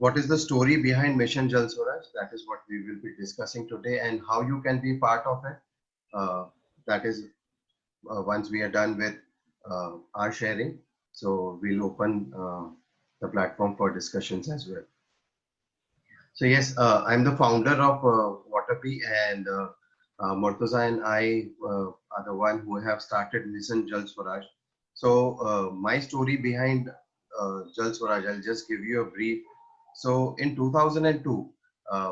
what is the story behind Mission Jal Swaraj? That is what we will be discussing today, and how you can be part of it. That is once we are done with our sharing. So we'll open the platform for discussions as well. So yes, I'm the founder of Waterpea, and Murtaza and I are the one who have started Mission Jal Swaraj. So my story behind Jal Swaraj, I'll just give you a brief. So in 2002,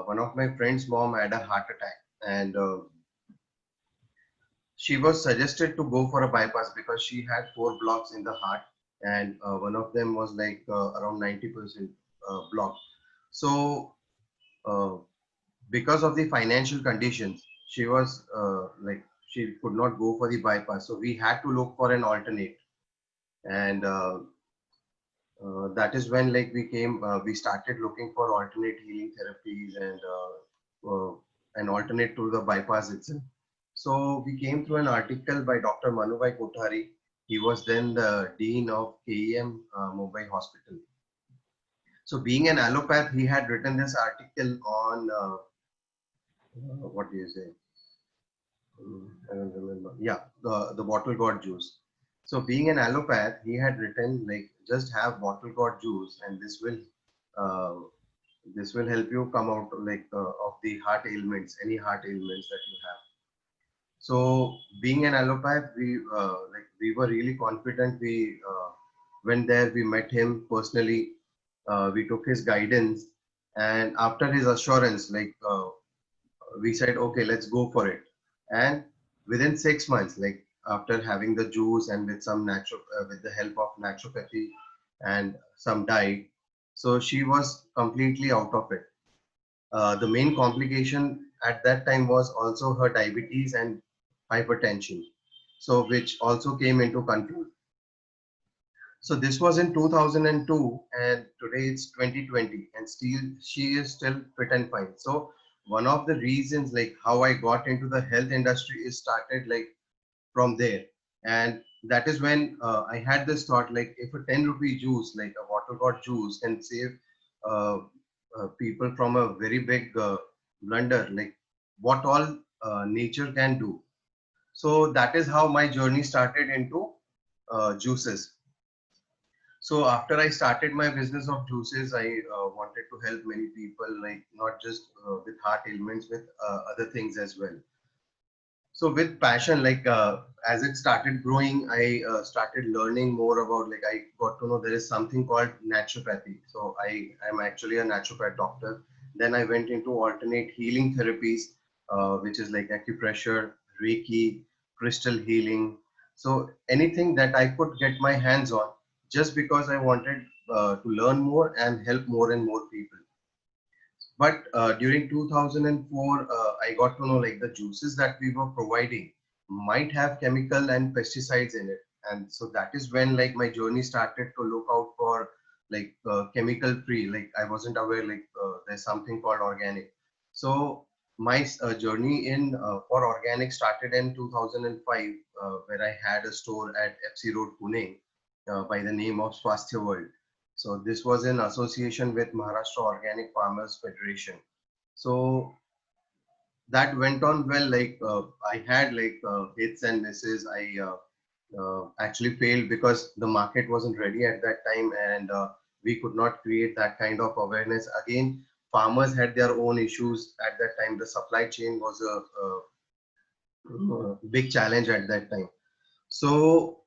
one of my friend's mom had a heart attack, and she was suggested to go for a bypass because she had four blocks in the heart, and one of them was like around 90% blocked. So uh, because of the financial conditions, she was like she could not go for the bypass. So we had to look for an alternate, and that is when we started looking for alternate healing therapies and an alternate to the bypass itself. So we came through an article by Dr. Manubhai Kothari. He was then the dean of KEM Mumbai Hospital. So being an allopath, he had written this article on what do you say? I don't remember. Yeah, the bottle gourd juice. So being an allopath, he had written like just have bottle gourd juice, and uh, this will help you come out like of the heart ailments, any heart ailments that you have. So being an allopath, we were really confident. We went there, we met him personally, we took his guidance, and after his assurance, we said, okay, let's go for it. And within 6 months, like after having the juice and with some natural, with the help of naturopathy and some diet, so she was completely out of it. The main complication at that time was also her diabetes and hypertension, so which also came into control. So this was in 2002, and today it's 2020, and still she is still fit and fine. So one of the reasons like how I got into the health industry is started like from there, and that is when I had this thought like if a 10 rupee juice like a water got juice can save uh, people from a very big blunder, like what all nature can do. So that is how my journey started into juices. So after I started my business of juices, I wanted to help many people, like not just with heart ailments, with other things as well. So with passion, as it started growing, I started learning more about, like I got to know there is something called naturopathy. So I am actually a naturopath doctor. Then I went into alternate healing therapies, which is like acupressure, Reiki, crystal healing. So anything that I could get my hands on, just because I wanted to learn more and help more and more people. But during 2004, I got to know like the juices that we were providing might have chemical and pesticides in it. And so that is when like my journey started to look out for like chemical free. Like I wasn't aware like there's something called organic. So my journey in for organic started in 2005, where I had a store at FC Road, Pune, by the name of Swasthya World. So this was in association with Maharashtra Organic Farmers Federation. So that went on well. I had hits and misses. I actually failed because the market wasn't ready at that time, and we could not create that kind of awareness. Again, farmers had their own issues at that time. The supply chain was a big challenge at that time. So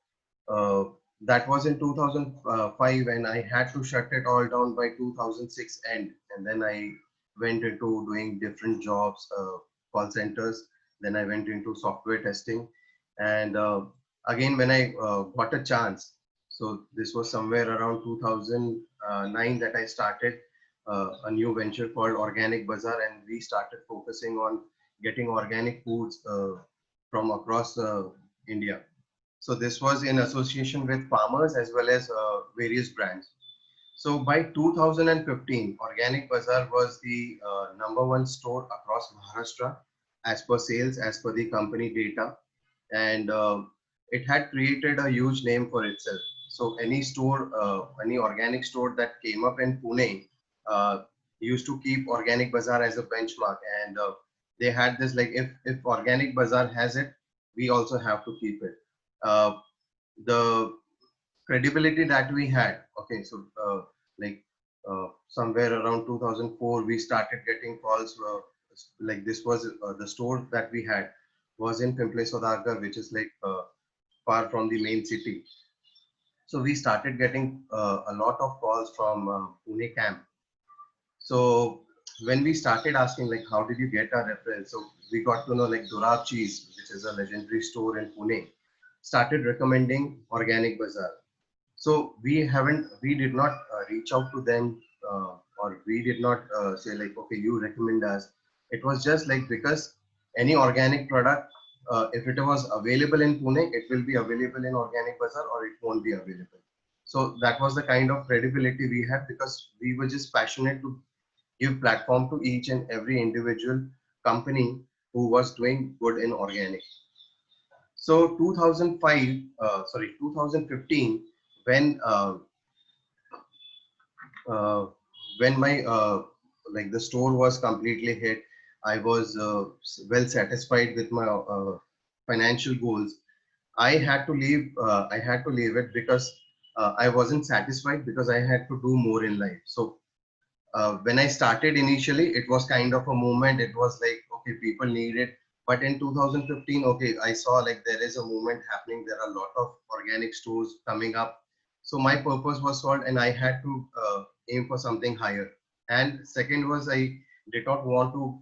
uh, that was in 2005, and I had to shut it all down by 2006 end. And then I went into doing different jobs, call centers. Then I went into software testing. And again, when I got a chance, so this was somewhere around 2009 that I started a new venture called Organic Bazaar, and we started focusing on getting organic foods from across India. So this was in association with farmers as well as various brands. So by 2015, Organic Bazaar was the number one store across Maharashtra as per sales, as per the company data, and it had created a huge name for itself. So any store, any organic store that came up in Pune, used to keep Organic Bazaar as a benchmark, and they had this like, if Organic Bazaar has it, we also have to keep it. The credibility that we had. Okay, so like somewhere around 2004, we started getting calls. Like this was the store that we had was in Pimple Sodagar, which is like far from the main city. So we started getting a lot of calls from Pune camp. So when we started asking like, how did you get our reference? So we got to know like Dorab Cheese, which is a legendary store in Pune, started recommending Organic Bazaar. So we did not reach out to them, or we did not say like, okay, you recommend us. It was just like, because any organic product, if it was available in Pune, it will be available in Organic Bazaar, or it won't be available. So that was the kind of credibility we had, because we were just passionate to give platform to each and every individual company who was doing good in organic. So 2015, when uh, when my like the store was completely hit, I was well satisfied with my financial goals. I had to leave. I had to leave it because I wasn't satisfied, because I had to do more in life. So when I started initially, it was kind of a movement. It was like, okay, people need it. But in 2015, okay, I saw like there is a movement happening. There are a lot of organic stores coming up. So my purpose was solved, and I had to aim for something higher. And second was, I did not want to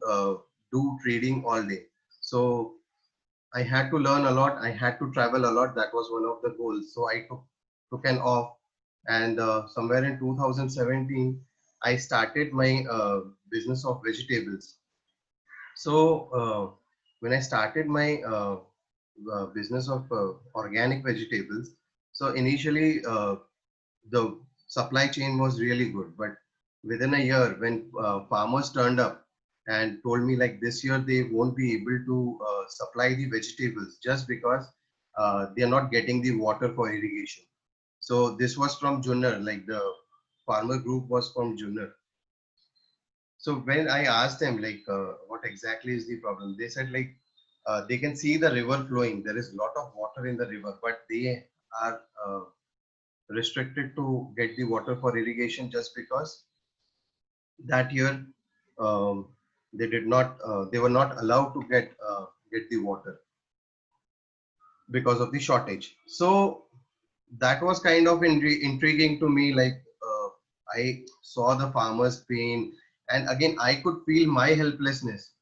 do trading all day. So I had to learn a lot. I had to travel a lot. That was one of the goals. So I took an off, and somewhere in 2017, I started my business of vegetables. So when I started my business of organic vegetables, so initially the supply chain was really good, but within a year, when farmers turned up and told me like, this year they won't be able to supply the vegetables, just because they are not getting the water for irrigation. So this was from Junner, like the farmer group was from Junner. So when I asked them like, what exactly is the problem, they said like, they can see the river flowing. There is a lot of water in the river, but they are restricted to get the water for irrigation, just because that year um, they were not allowed to get the water because of the shortage. So that was kind of intriguing to me. Like I saw the farmers' pain, and again I could feel my helplessness.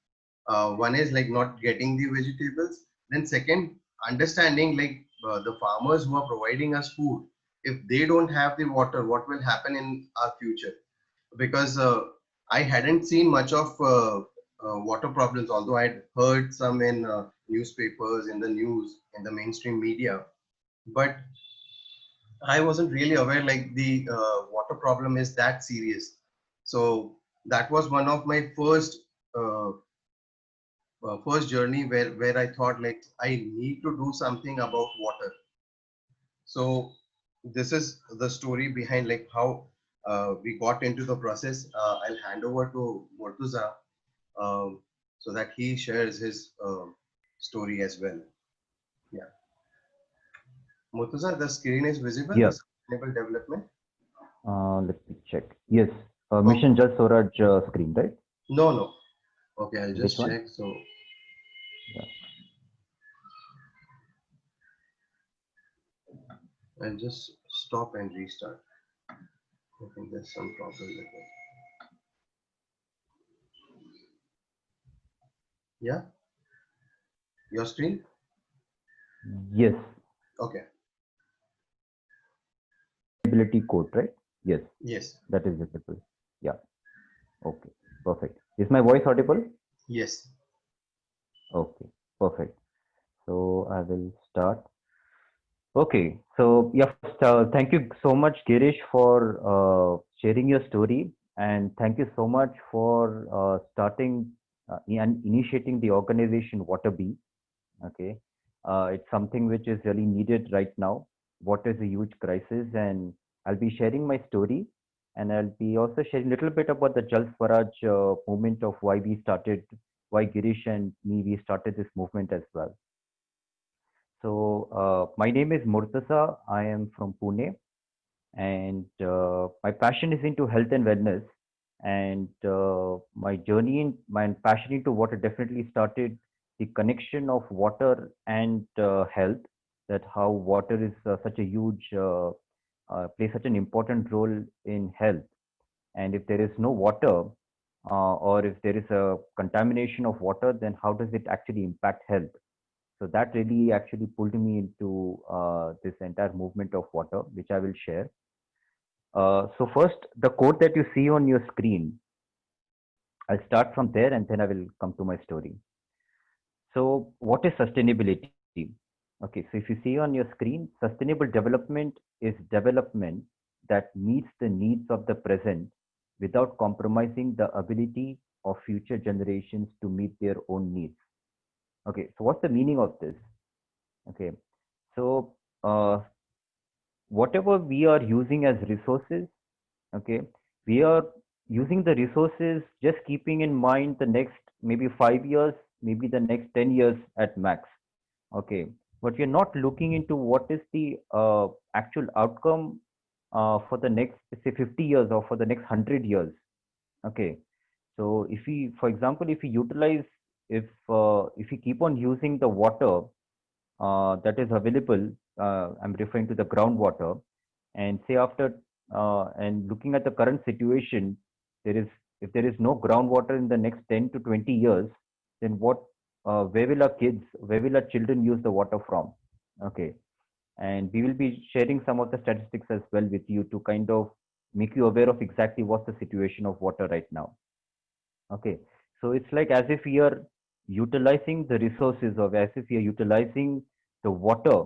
One is like not getting the vegetables. Then second, understanding like the farmers who are providing us food. If they don't have the water, what will happen in our future? Because I hadn't seen much of water problems, although I'd heard some in newspapers, in the news, in the mainstream media. But I wasn't really aware like the water problem is that serious. So that was one of my uh, first journey where I thought like, I need to do something about water. So this is the story behind like how we got into the process. I'll hand over to Murtuza so that he shares his story as well. Yeah, Murtuza, the screen is visible. The Yeah, sustainable development. let me check. Yes, Okay. Mission Jal Swaraj screen, right? No, no. Okay, I'll Which just one? check. So Yeah. I'll just stop and restart. I think there's some problem with it. Yeah, your screen. Yes, Okay. ability code, right? Yes, Yes. that is visible. Yeah. Okay. Perfect. Is my voice audible? Yes. Okay. Perfect. So I will start. Okay. So yeah, first, thank you so much, Girish, for sharing your story, and thank you so much for starting and initiating the organization Waterbee. Okay, it's something which is really needed right now. Water is a huge crisis, and I'll be sharing my story. and I'll be also sharing a little bit about the Jal Swaraj movement of why Girish and me, we started this movement as well. So, my name is Murtaza. I am from Pune, and my passion is into health and wellness. And my passion into water definitely started the connection of water and health. That how water is such a huge plays such an important role in health. And if there is no water, or if there is a contamination of water, then how does it actually impact health? So that really actually pulled me into this entire movement of water, which I will share. So first, the quote that you see on your screen, I'll start from there and then I will come to my story. So what is sustainability? Okay, so if you see on your screen, sustainable development is development that meets the needs of the present without compromising the ability of future generations to meet their own needs. Okay, so what's the meaning of this? Okay, so whatever we are using as resources, okay, we are using the resources just keeping in mind the next maybe 5 years, maybe the next 10 years at max. Okay, but we're not looking into what is the actual outcome for the next, say, 50 years or for the next 100 years. Okay, so if we, for example, if we utilize, if we keep on using the water that is available, I'm referring to the groundwater, and say after and looking at the current situation, there is if there is no groundwater in the next 10 to 20 years, then where will our children use the water from? Okay, and we will be sharing some of the statistics as well with you to kind of make you aware of exactly what's the situation of water right now. Okay, so it's like as if we are utilizing the resources, or as if we are utilizing the water.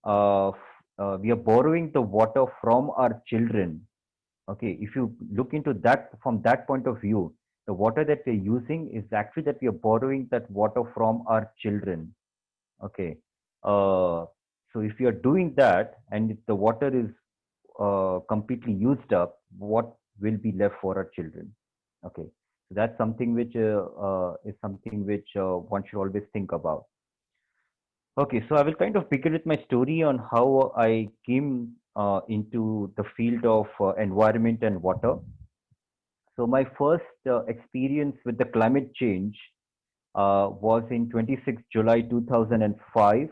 We are borrowing the water from our children. Okay, if you look into that from that point of view, the water that we're using is actually that we are borrowing that water from our children. Okay, so if you are doing that and if the water is completely used up, what will be left for our children? Okay, so that's something which is something which one should always think about. Okay, so I will kind of begin with my story on how I came into the field of environment and water. So my first experience with the climate change was in 26 July 2005.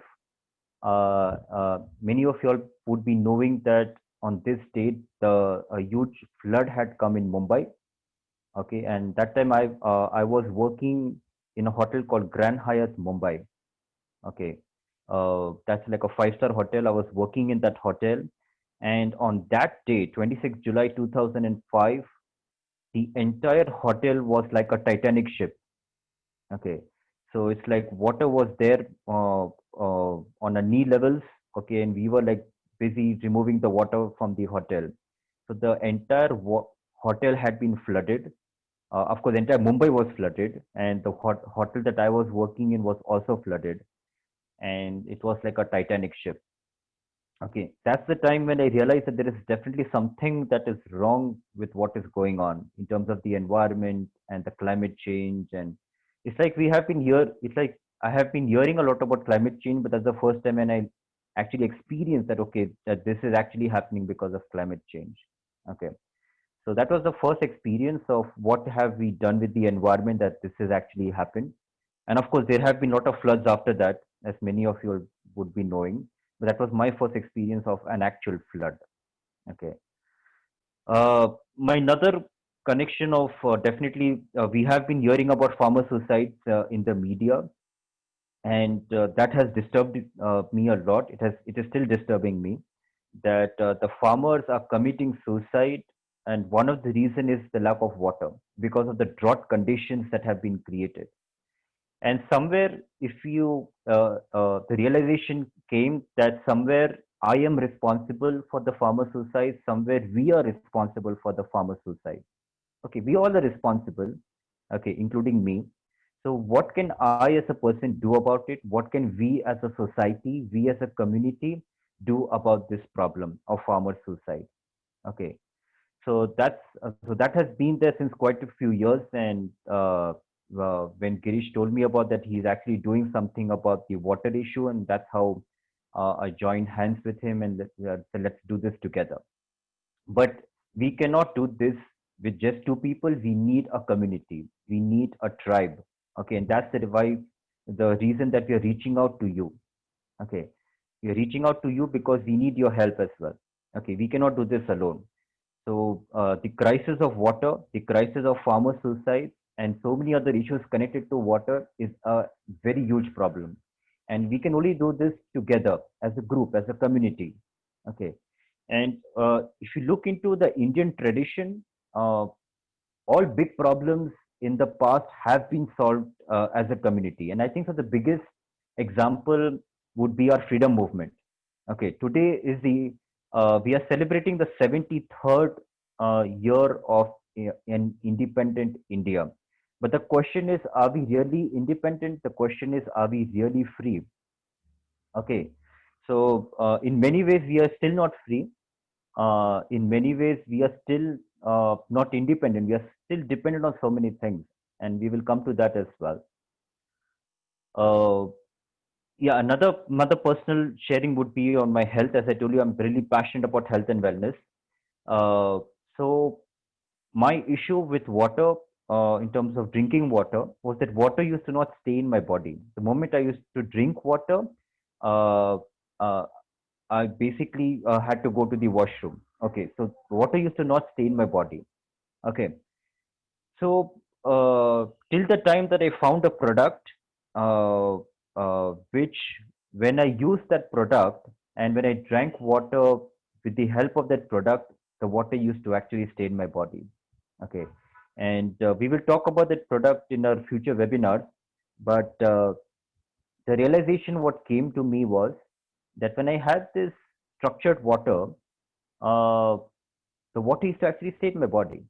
Many of you all would be knowing that on this date, a huge flood had come in Mumbai. Okay, and that time I was working in a hotel called Grand Hyatt Mumbai. Okay, that's like a five-star hotel. I was working in that hotel, and on that day, 26 July 2005, the entire hotel was like a Titanic ship. Okay, so it's like water was there on a knee levels. Okay, and we were like busy removing the water from the hotel. So the entire hotel had been flooded. Of course, entire Mumbai was flooded, and the hotel that I was working in was also flooded, and it was like a Titanic ship. Okay, that's the time when I realized that there is definitely something that is wrong with what is going on in terms of the environment and the climate change. And it's like we have been here, it's like I have been hearing a lot about climate change, but that's the first time when I actually experienced that, okay, that this is actually happening because of climate change. Okay, so that was the first experience of what have we done with the environment that this has actually happened. And of course, there have been a lot of floods after that, as many of you would be knowing. But that was my first experience of an actual flood. Okay. My another connection of definitely we have been hearing about farmer suicides in the media, and that has disturbed me a lot. It is still disturbing me that the farmers are committing suicide, and one of the reason is the lack of water because of the drought conditions that have been created. And somewhere, if you the realization came that somewhere I am responsible for the farmer suicide, somewhere we are responsible for the farmer suicide. Okay, we all are responsible, okay, including me. So what can I as a person do about it? What can we as a society, we as a community do about this problem of farmer suicide? Okay, So that has been there since quite a few years. And when Girish told me about that, he's actually doing something about the water issue, and that's how I joined hands with him, and said, let's do this together. But we cannot do this with just two people. We need a community. We need a tribe. Okay, and that's the reason that we are reaching out to you. Okay, we are reaching out to you because we need your help as well. Okay, we cannot do this alone. So the crisis of water, the crisis of farmer suicide, and so many other issues connected to water is a very huge problem. And we can only do this together as a group, as a community. Okay. And if you look into the Indian tradition, all big problems in the past have been solved as a community. And I think so the biggest example would be our freedom movement. Okay, today is we are celebrating the 73rd year of an independent India. But the question is, are we really independent? The question is, are we really free? Okay, so in many ways, we are still not free. In many ways, we are still not independent. We are still dependent on so many things, and we will come to that as well. Uh, yeah, another personal sharing would be on my health. As I told you, I'm really passionate about health and wellness. Uh, so my issue with water, in terms of drinking water, was that water used to not stay in my body. The moment I used to drink water, uh, uh, I basically had to go to the washroom. Okay, so water used to not stay in my body. Okay, so till the time that I found a product, which when I used that product and when I drank water with the help of that product, the water used to actually stay in my body. Okay, and we will talk about that product in our future webinars. But the realization what came to me was that when I had this structured water, uh, the water used to actually stay in my body.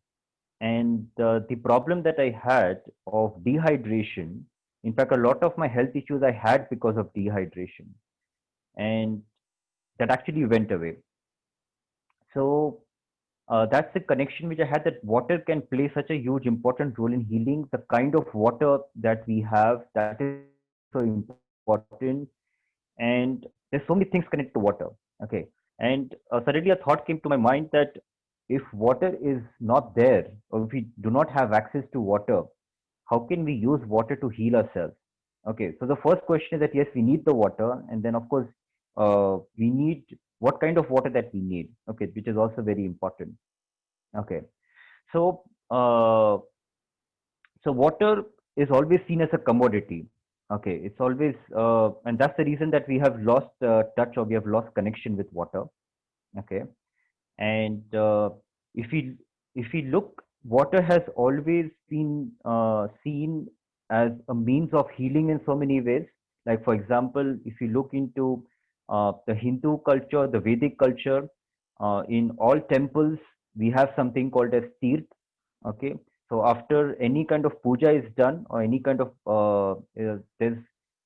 And the problem that I had of dehydration, in fact, a lot of my health issues I had because of dehydration, and that actually went away. So that's the connection which I had, that water can play such a huge important role in healing. The kind of water that we have, that is so important. And there's so many things connected to water. Okay. And suddenly a thought came to my mind that if water is not there, or if we do not have access to water, how can we use water to heal ourselves? Okay, so the first question is that yes, we need the water, and then of course, we need what kind of water that we need. Okay, which is also very important. Okay, so water is always seen as a commodity. Okay, it's always, and that's the reason that we have lost touch, or we have lost connection with water. Okay, and if we look, water has always been seen as a means of healing in so many ways. Like for example, if you look into the Hindu culture, the Vedic culture, in all temples we have something called as tirth. Okay, so after any kind of puja is done, or any kind of there's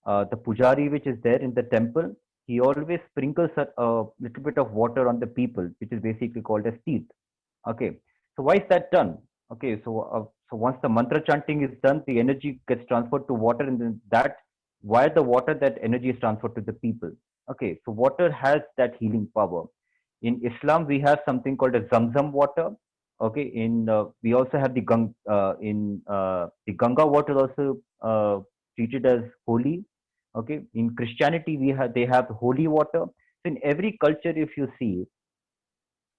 the pujari which is there in the temple, he always sprinkles a little bit of water on the people, which is basically called as teeth. Okay, so why is that done? Okay, so once the mantra chanting is done, the energy gets transferred to water, and then that via the water, that energy is transferred to the people. Okay, so water has that healing power. In Islam, we have something called as Zamzam water. Okay, in we also have the Ganga water also treated as holy. Okay, in Christianity, they have holy water. So in every culture, if you see,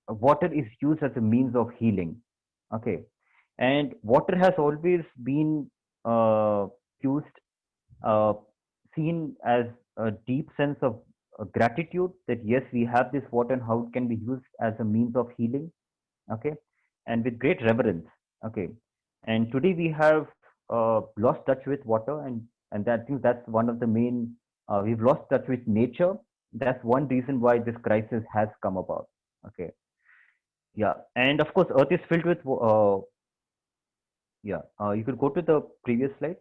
water is used as a means of healing. Okay, and water has always been used, uh, seen as a deep sense of gratitude, that yes, we have this water and how it can be used as a means of healing. Okay, and with great reverence. Okay, and today we have lost touch with water, and I think that's one of the main, we've lost touch with nature. That's one reason why this crisis has come about. Okay, yeah, and of course earth is filled with yeah, you could go to the previous slide.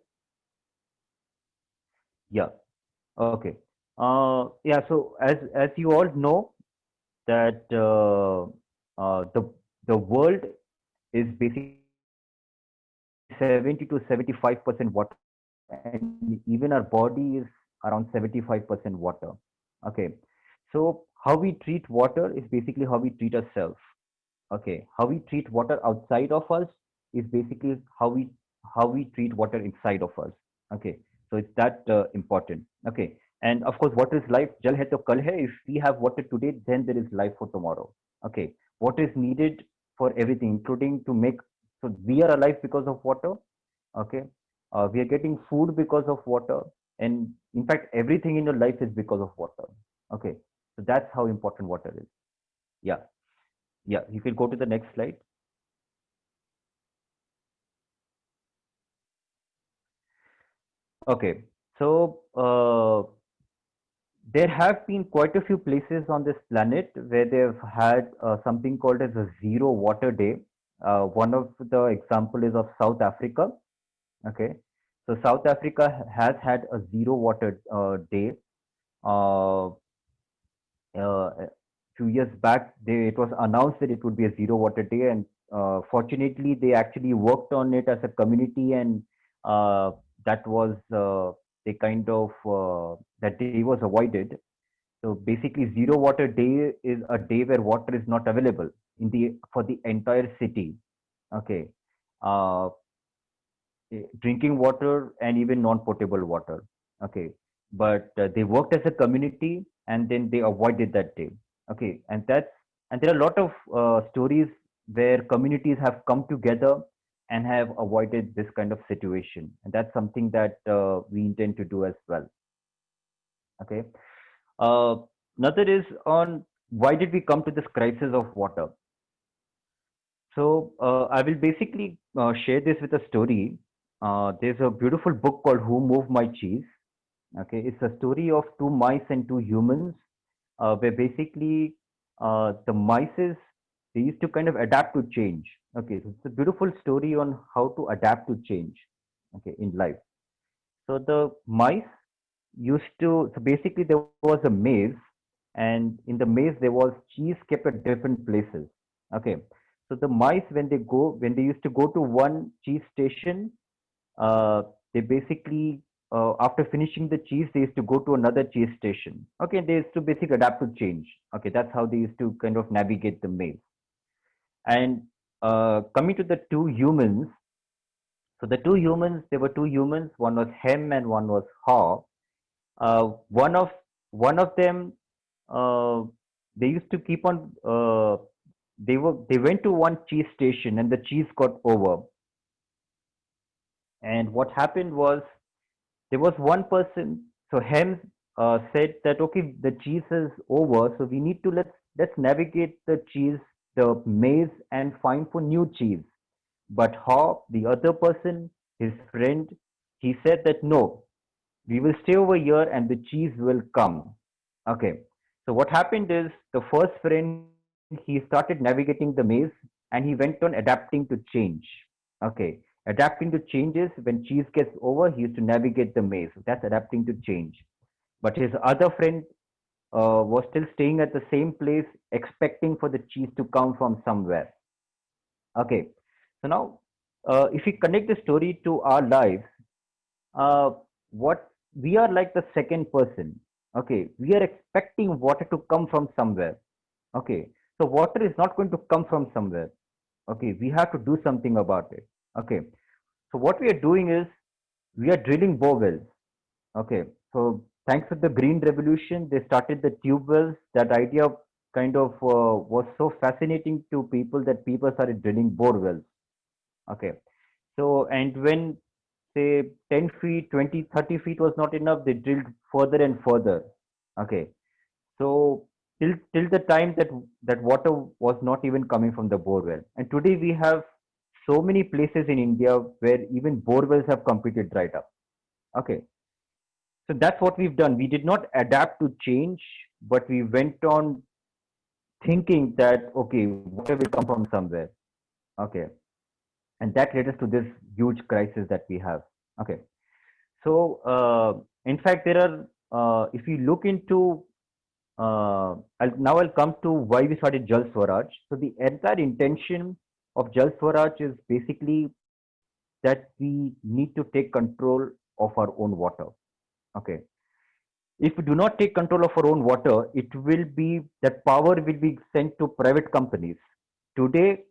Yeah, okay. Yeah, so as you all know that the the world is basically 70 to 75% water, and even our body is around 75% water. Okay, so how we treat water is basically how we treat ourselves. Okay, how we treat water outside of us is basically how we treat water inside of us. Okay, so it's that important. Okay, and of course, water is life. Jal hai to kal hai. If we have water today, then there is life for tomorrow. Okay, water is needed for everything, including to make. So we are alive because of water. Okay, we are getting food because of water, and in fact, everything in your life is because of water. Okay, so that's how important water is. Yeah, yeah. If you go to the next slide. Okay, so there have been quite a few places on this planet where they've had something called as a zero water day. One of the example is of South Africa. Okay, so South Africa has had a zero water day. Uh, a few years back, it was announced that it would be a zero water day, and fortunately, they actually worked on it as a community, and uh, that was they kind of that day was avoided. So basically, zero water day is a day where water is not available in the for the entire city. Okay, uh, drinking water and even non-potable water. Okay, but they worked as a community and then they avoided that day. Okay, and there are a lot of stories where communities have come together and have avoided this kind of situation, and that's something that we intend to do as well. Okay, uh, another is on why did we come to this crisis of water. So I will basically share this with a story. There's a beautiful book called Who Moved My Cheese. Okay, it's a story of two mice and two humans, where basically the mice they used to kind of adapt to change. Okay, so it's a beautiful story on how to adapt to change. Okay, in life. So the mice used to. So basically, there was a maze, and in the maze there was cheese kept at different places. Okay, so the mice when they used to go to one cheese station, they basically after finishing the cheese they used to go to another cheese station. Okay, they used to basically adapt to change. Okay, that's how they used to kind of navigate the maze. And coming to the two humans, so the two humans, there were two humans. One was Hem and one was Haw. Uh, one of one of them, uh, they used to keep on. They went to one cheese station and the cheese got over. And what happened was there was one person. So Hem said that okay, the cheese is over, so we need to let's navigate the cheese, the maze, and find for new cheese. But Haw, the other person, his friend, he said that no, we will stay over here and the cheese will come. Okay. So what happened is the first friend he started navigating the maze and he went on adapting to change. Okay. Adapting to changes when cheese gets over, he used to navigate the maze. That's adapting to change. But his other friend was still staying at the same place, expecting for the cheese to come from somewhere. Okay. So now, if we connect the story to our lives, uh, what we are like the second person. Okay, we are expecting water to come from somewhere. Okay, so water is not going to come from somewhere. Okay, we have to do something about it. Okay, so what we are doing is we are drilling bore wells. Okay, so thanks to the green revolution, they started the tube wells. That idea kind of was so fascinating to people that people started drilling bore wells. Okay, so and when say 10 feet, 20, 30 feet was not enough, they drilled further and further. Okay, so till the time that water was not even coming from the bore well. And today we have so many places in India where even bore wells have completely dried up. Okay, so that's what we've done. We did not adapt to change, but we went on thinking that okay, water will come from somewhere. Okay, and that led us to this huge crisis that we have. Okay, so in fact, there are if you look into I'll come to why we started Jal Swaraj. So the entire intention of Jal Swaraj is basically that we need to take control of our own water. Okay. If we do not take control of our own water, it will be that power will be sent to private companies. Today,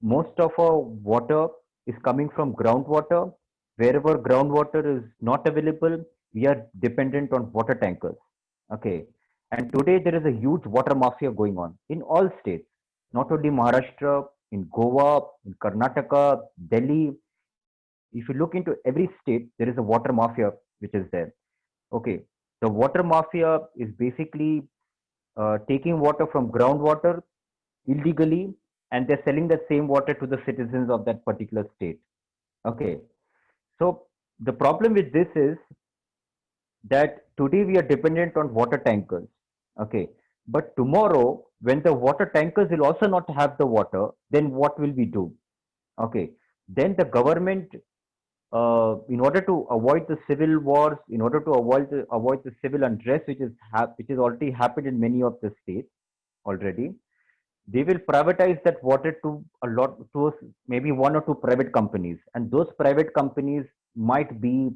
most of our water is coming from groundwater. Wherever groundwater is not available, we are dependent on water tankers. Okay. And today there is a huge water mafia going on in all states, not only Maharashtra, in Goa, in Karnataka, Delhi. If you look into every state, there is a water mafia which is there. Okay. The water mafia is basically taking water from groundwater illegally, and they're selling the same water to the citizens of that particular state. Okay. So the problem with this is that today we are dependent on water tankers. Okay. But tomorrow, when the water tankers will also not have the water, then what will we do? Okay. Then the government, in order to avoid the civil wars, in order to avoid the civil unrest, which is already happened in many of the states already, they will privatize that water to a lot to maybe one or two private companies, and those private companies might be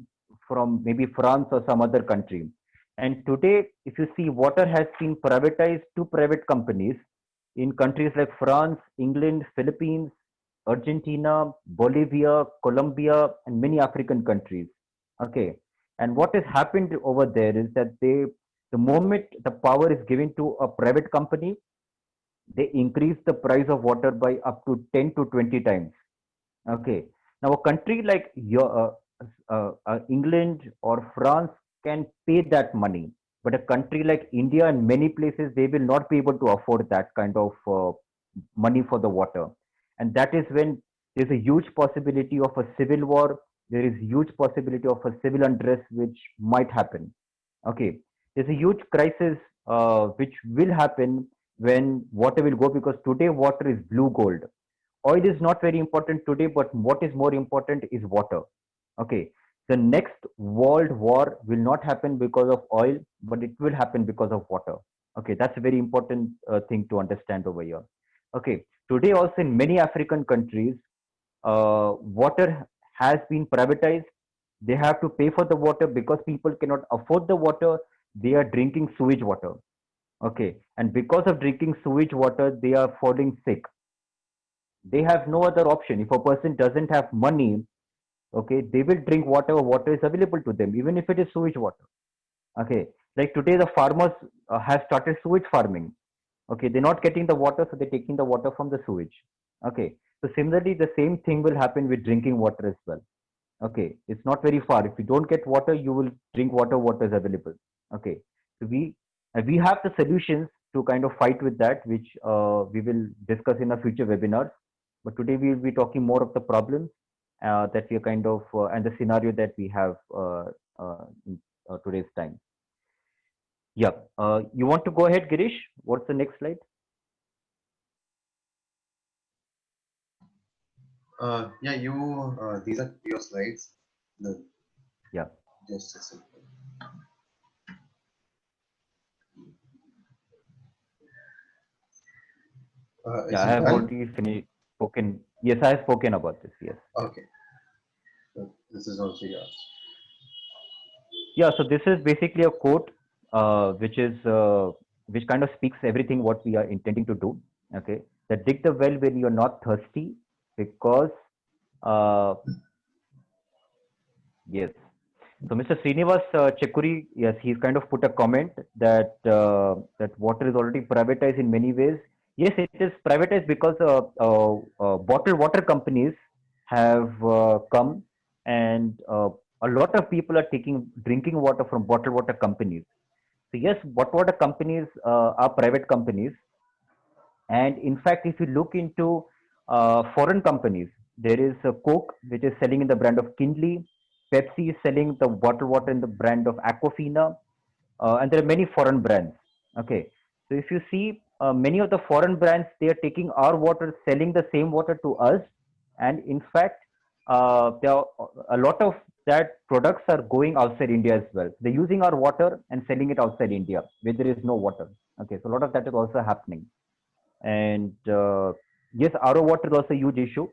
from maybe France or some other country. And today, if you see, water has been privatized to private companies in countries like France, England, Philippines, Argentina, Bolivia, Colombia, and many African countries. Okay. And what has happened over there is that the moment the power is given to a private company, they increase the price of water by up to 10 to 20 times. Okay. Now, a country like England or France can pay that money, but a country like India and many places, they will not be able to afford that kind of money for the water. And that is when there's a huge possibility of a civil war. There is huge possibility of a civil unrest which might happen. Okay. There's a huge crisis which will happen when water will go, because today water is blue gold. Oil is not very important today, but what is more important is water. Okay. The next world war will not happen because of oil, but it will happen because of water. Okay. That's a very important thing to understand over here. Okay. Today, also in many African countries, water has been privatized. They have to pay for the water because people cannot afford the water. They are drinking sewage water. Okay. And because of drinking sewage water, they are falling sick. They have no other option. If a person doesn't have money, okay, they will drink whatever water is available to them, even if it is sewage water. Okay. Like today, the farmers have started sewage farming. Okay. They're not getting the water, so they're taking the water from the sewage. Okay. So similarly, the same thing will happen with drinking water as well. Okay. It's not very far. If you don't get water, you will drink water, what is available. Okay. So we have the solutions to kind of fight with that, which we will discuss in our future webinars. But today we will be talking more of the problems that we are kind of and the scenario that we have in today's time. Yeah. You want to go ahead, Girish? What's the next slide? Yeah, these are your slides. Yeah. Just a second. Yeah, Is I it have done? already finished spoken. Yes, I have spoken about this. Yes. Okay. So this is also yours. Yeah. So this is basically a quote, which kind of speaks everything what we are intending to do. Okay. That dig the well when you're not thirsty, because uh, yes. So Mr. Srinivas Chekuri, yes, he's kind of put a comment that that water is already privatized in many ways. Yes, it is privatized because bottled water companies have come, and a lot of people are taking drinking water from bottled water companies. So yes, bottled water companies are private companies, and in fact, if you look into foreign companies, there is Coke, which is selling in the brand of Kinley. Pepsi is selling the bottled water in the brand of Aquafina, and there are many foreign brands. Okay, so if you see many of the foreign brands, they are taking our water, selling the same water to us, and in fact, there are a lot of that products are going outside India as well. They're using our water and selling it outside India where there is no water. Okay, so a lot of that is also happening. And yes, RO water is also a huge issue.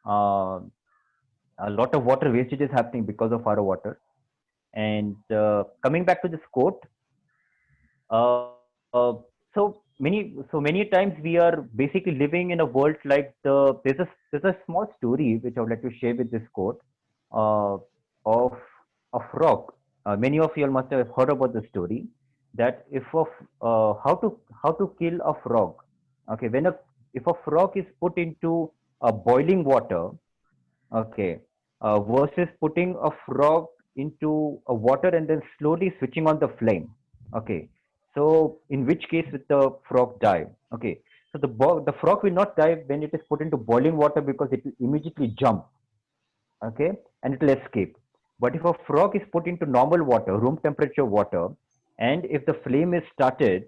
Uh, a lot of water wastage is happening because of RO water. And coming back to this quote, so many times we are basically living in a world like there's a small story which I would like to share with this quote uh, of a frog. Many of you all must have heard about the story that if of how to kill a frog. Okay, if a frog is put into boiling water, okay, versus putting a frog into a water and then slowly switching on the flame. Okay, so in which case will the frog die? Okay, so the frog will not die when it is put into boiling water because it will immediately jump. Okay, and it will escape. But if a frog is put into normal water, room temperature water, and if the flame is started,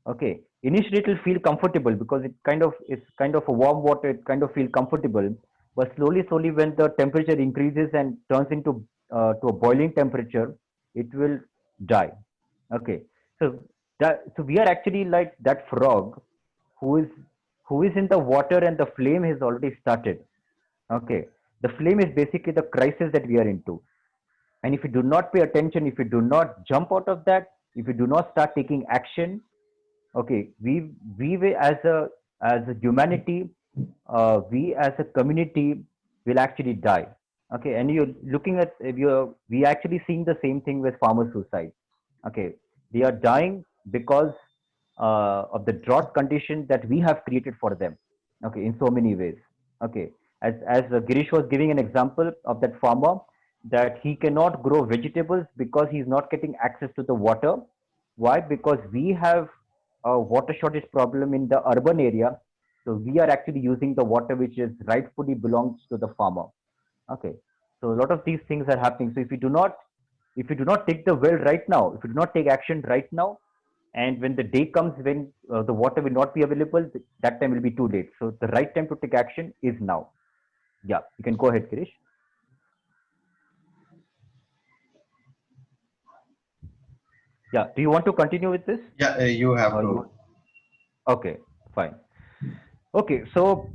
okay, initially it will feel comfortable because it's kind of a warm water. It kind of feel comfortable, but slowly, when the temperature increases and turns into to a boiling temperature, it will die. Okay, so so we are actually like that frog who is who is in the water and the flame has already started. Okay, the flame is basically the crisis that we are into, and if you do not pay attention, if you do not jump out of that, if you do not start taking action, okay, we will as a humanity, we as a community will actually die. Okay, and you're looking at you're we actually seeing the same thing with farmer suicide. Okay, they are dying because of the drought condition that we have created for them. Okay, in so many ways. Okay, as Girish was giving an example of that farmer, that he cannot grow vegetables because he's not getting access to the water. Why? Because we have a water shortage problem in the urban area. So we are actually using the water which is rightfully belongs to the farmer. Okay. So a lot of these things are happening. So if you do not take the well right now, if you do not take action right now, and when the day comes when the water will not be available, that time will be too late. So the right time to take action is now. Yeah, you can go ahead, Kirish. Yeah. Do you want to continue with this? Yeah, you have Or to. you? Okay, fine. Okay, so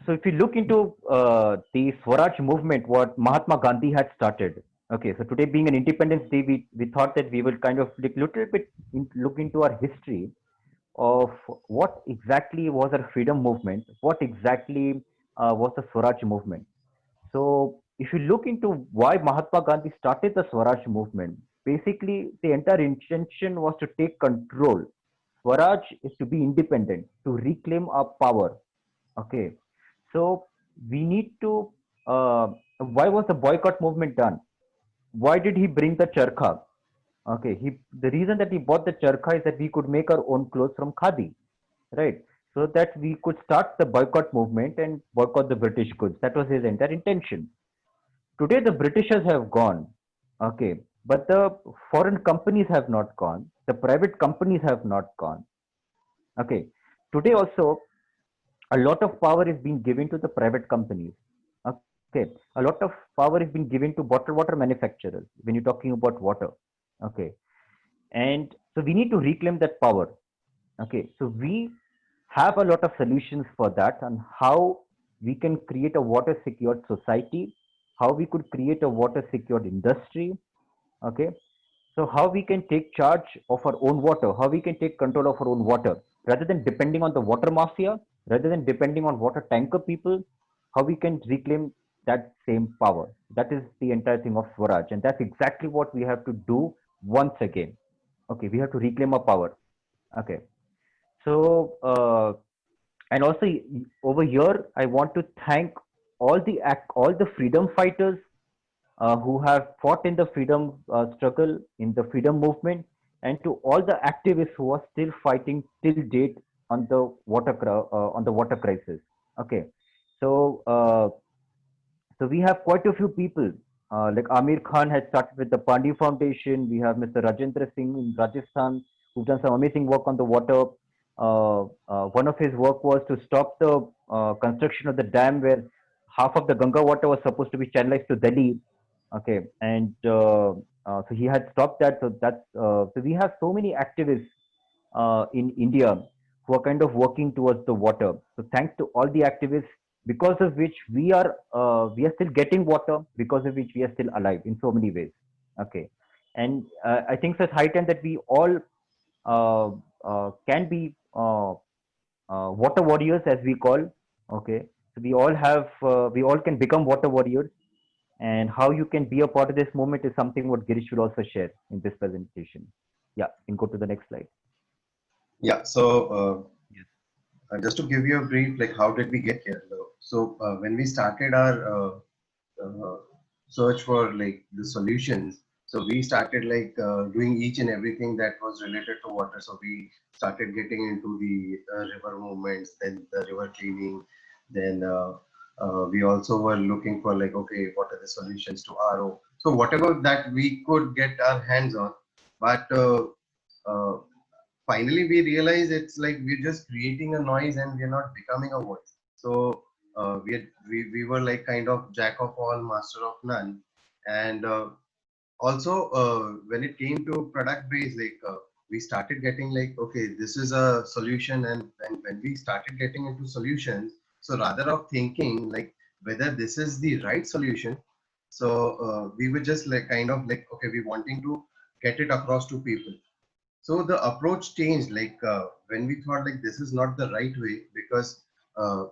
if you look into the Swaraj movement, what Mahatma Gandhi had started. Okay, so today being an Independence Day, we thought that we will kind of little bit look into our history of what exactly was our freedom movement, what exactly was the Swaraj movement. So if you look into why Mahatma Gandhi started the Swaraj movement, basically the entire intention was to take control. Swaraj is to be independent, to reclaim our power. Okay, so we need to. Why was the boycott movement done? Why did he bring the charkha? Okay, the reason that he bought the charkha is that we could make our own clothes from khadi, right? So that we could start the boycott movement and boycott the British goods. That was his entire intention. Today the Britishers have gone, okay, but the foreign companies have not gone. The private companies have not gone. Okay, today also a lot of power is being given to the private companies. Okay, a lot of power is being given to bottled water manufacturers when you're talking about water. Okay, and so we need to reclaim that power. Okay, so we have a lot of solutions for that on how we can create a water secured society, how we could create a water secured industry. Okay, so how we can take charge of our own water, how we can take control of our own water rather than depending on the water mafia, rather than depending on water tanker people, how we can reclaim that same power. That is the entire thing of Swaraj, and that's exactly what we have to do once again. Okay, we have to reclaim our power. Okay, so and also over here, I want to thank all the freedom fighters who have fought in the freedom struggle, in the freedom movement, and to all the activists who are still fighting till date on the on the water crisis. Okay, so so we have quite a few people. Like Amir Khan has started with the Pandi Foundation. We have Mr. Rajendra Singh in Rajasthan, who've done some amazing work on the water. One of his work was to stop the construction of the dam where half of the Ganga water was supposed to be channelized to Delhi. Okay, and so he had stopped that. So that's so we have so many activists in India who are kind of working towards the water. So thanks to all the activists, because of which we are still getting water, because of which we are still alive in so many ways. Okay, and I think so it's high time that we all uh, can be water warriors, as we call. Okay, so we all can become water warriors, and how you can be a part of this movement is something what Girish will also share in this presentation. Yeah, you can go to the next slide. Yeah. So Yes. just to give you a brief, like how did we get here? So when we started our search for like the solutions, so we started like doing each and everything that was related to water. So we started getting into the river movements, then the river cleaning, then we also were looking for like, okay, what are the solutions to RO? So whatever that we could get our hands on, but uh, finally we realize it's like we're just creating a noise and we're not becoming a voice. So we were like kind of jack of all, master of none. And also when it came to product base, like we started getting like, okay, this is a solution. And when we started getting into solutions, so rather of thinking like whether this is the right solution, so we were just like kind of like, okay, we wanting to get it across to people. So the approach changed, like when we thought like this is not the right way, because uh,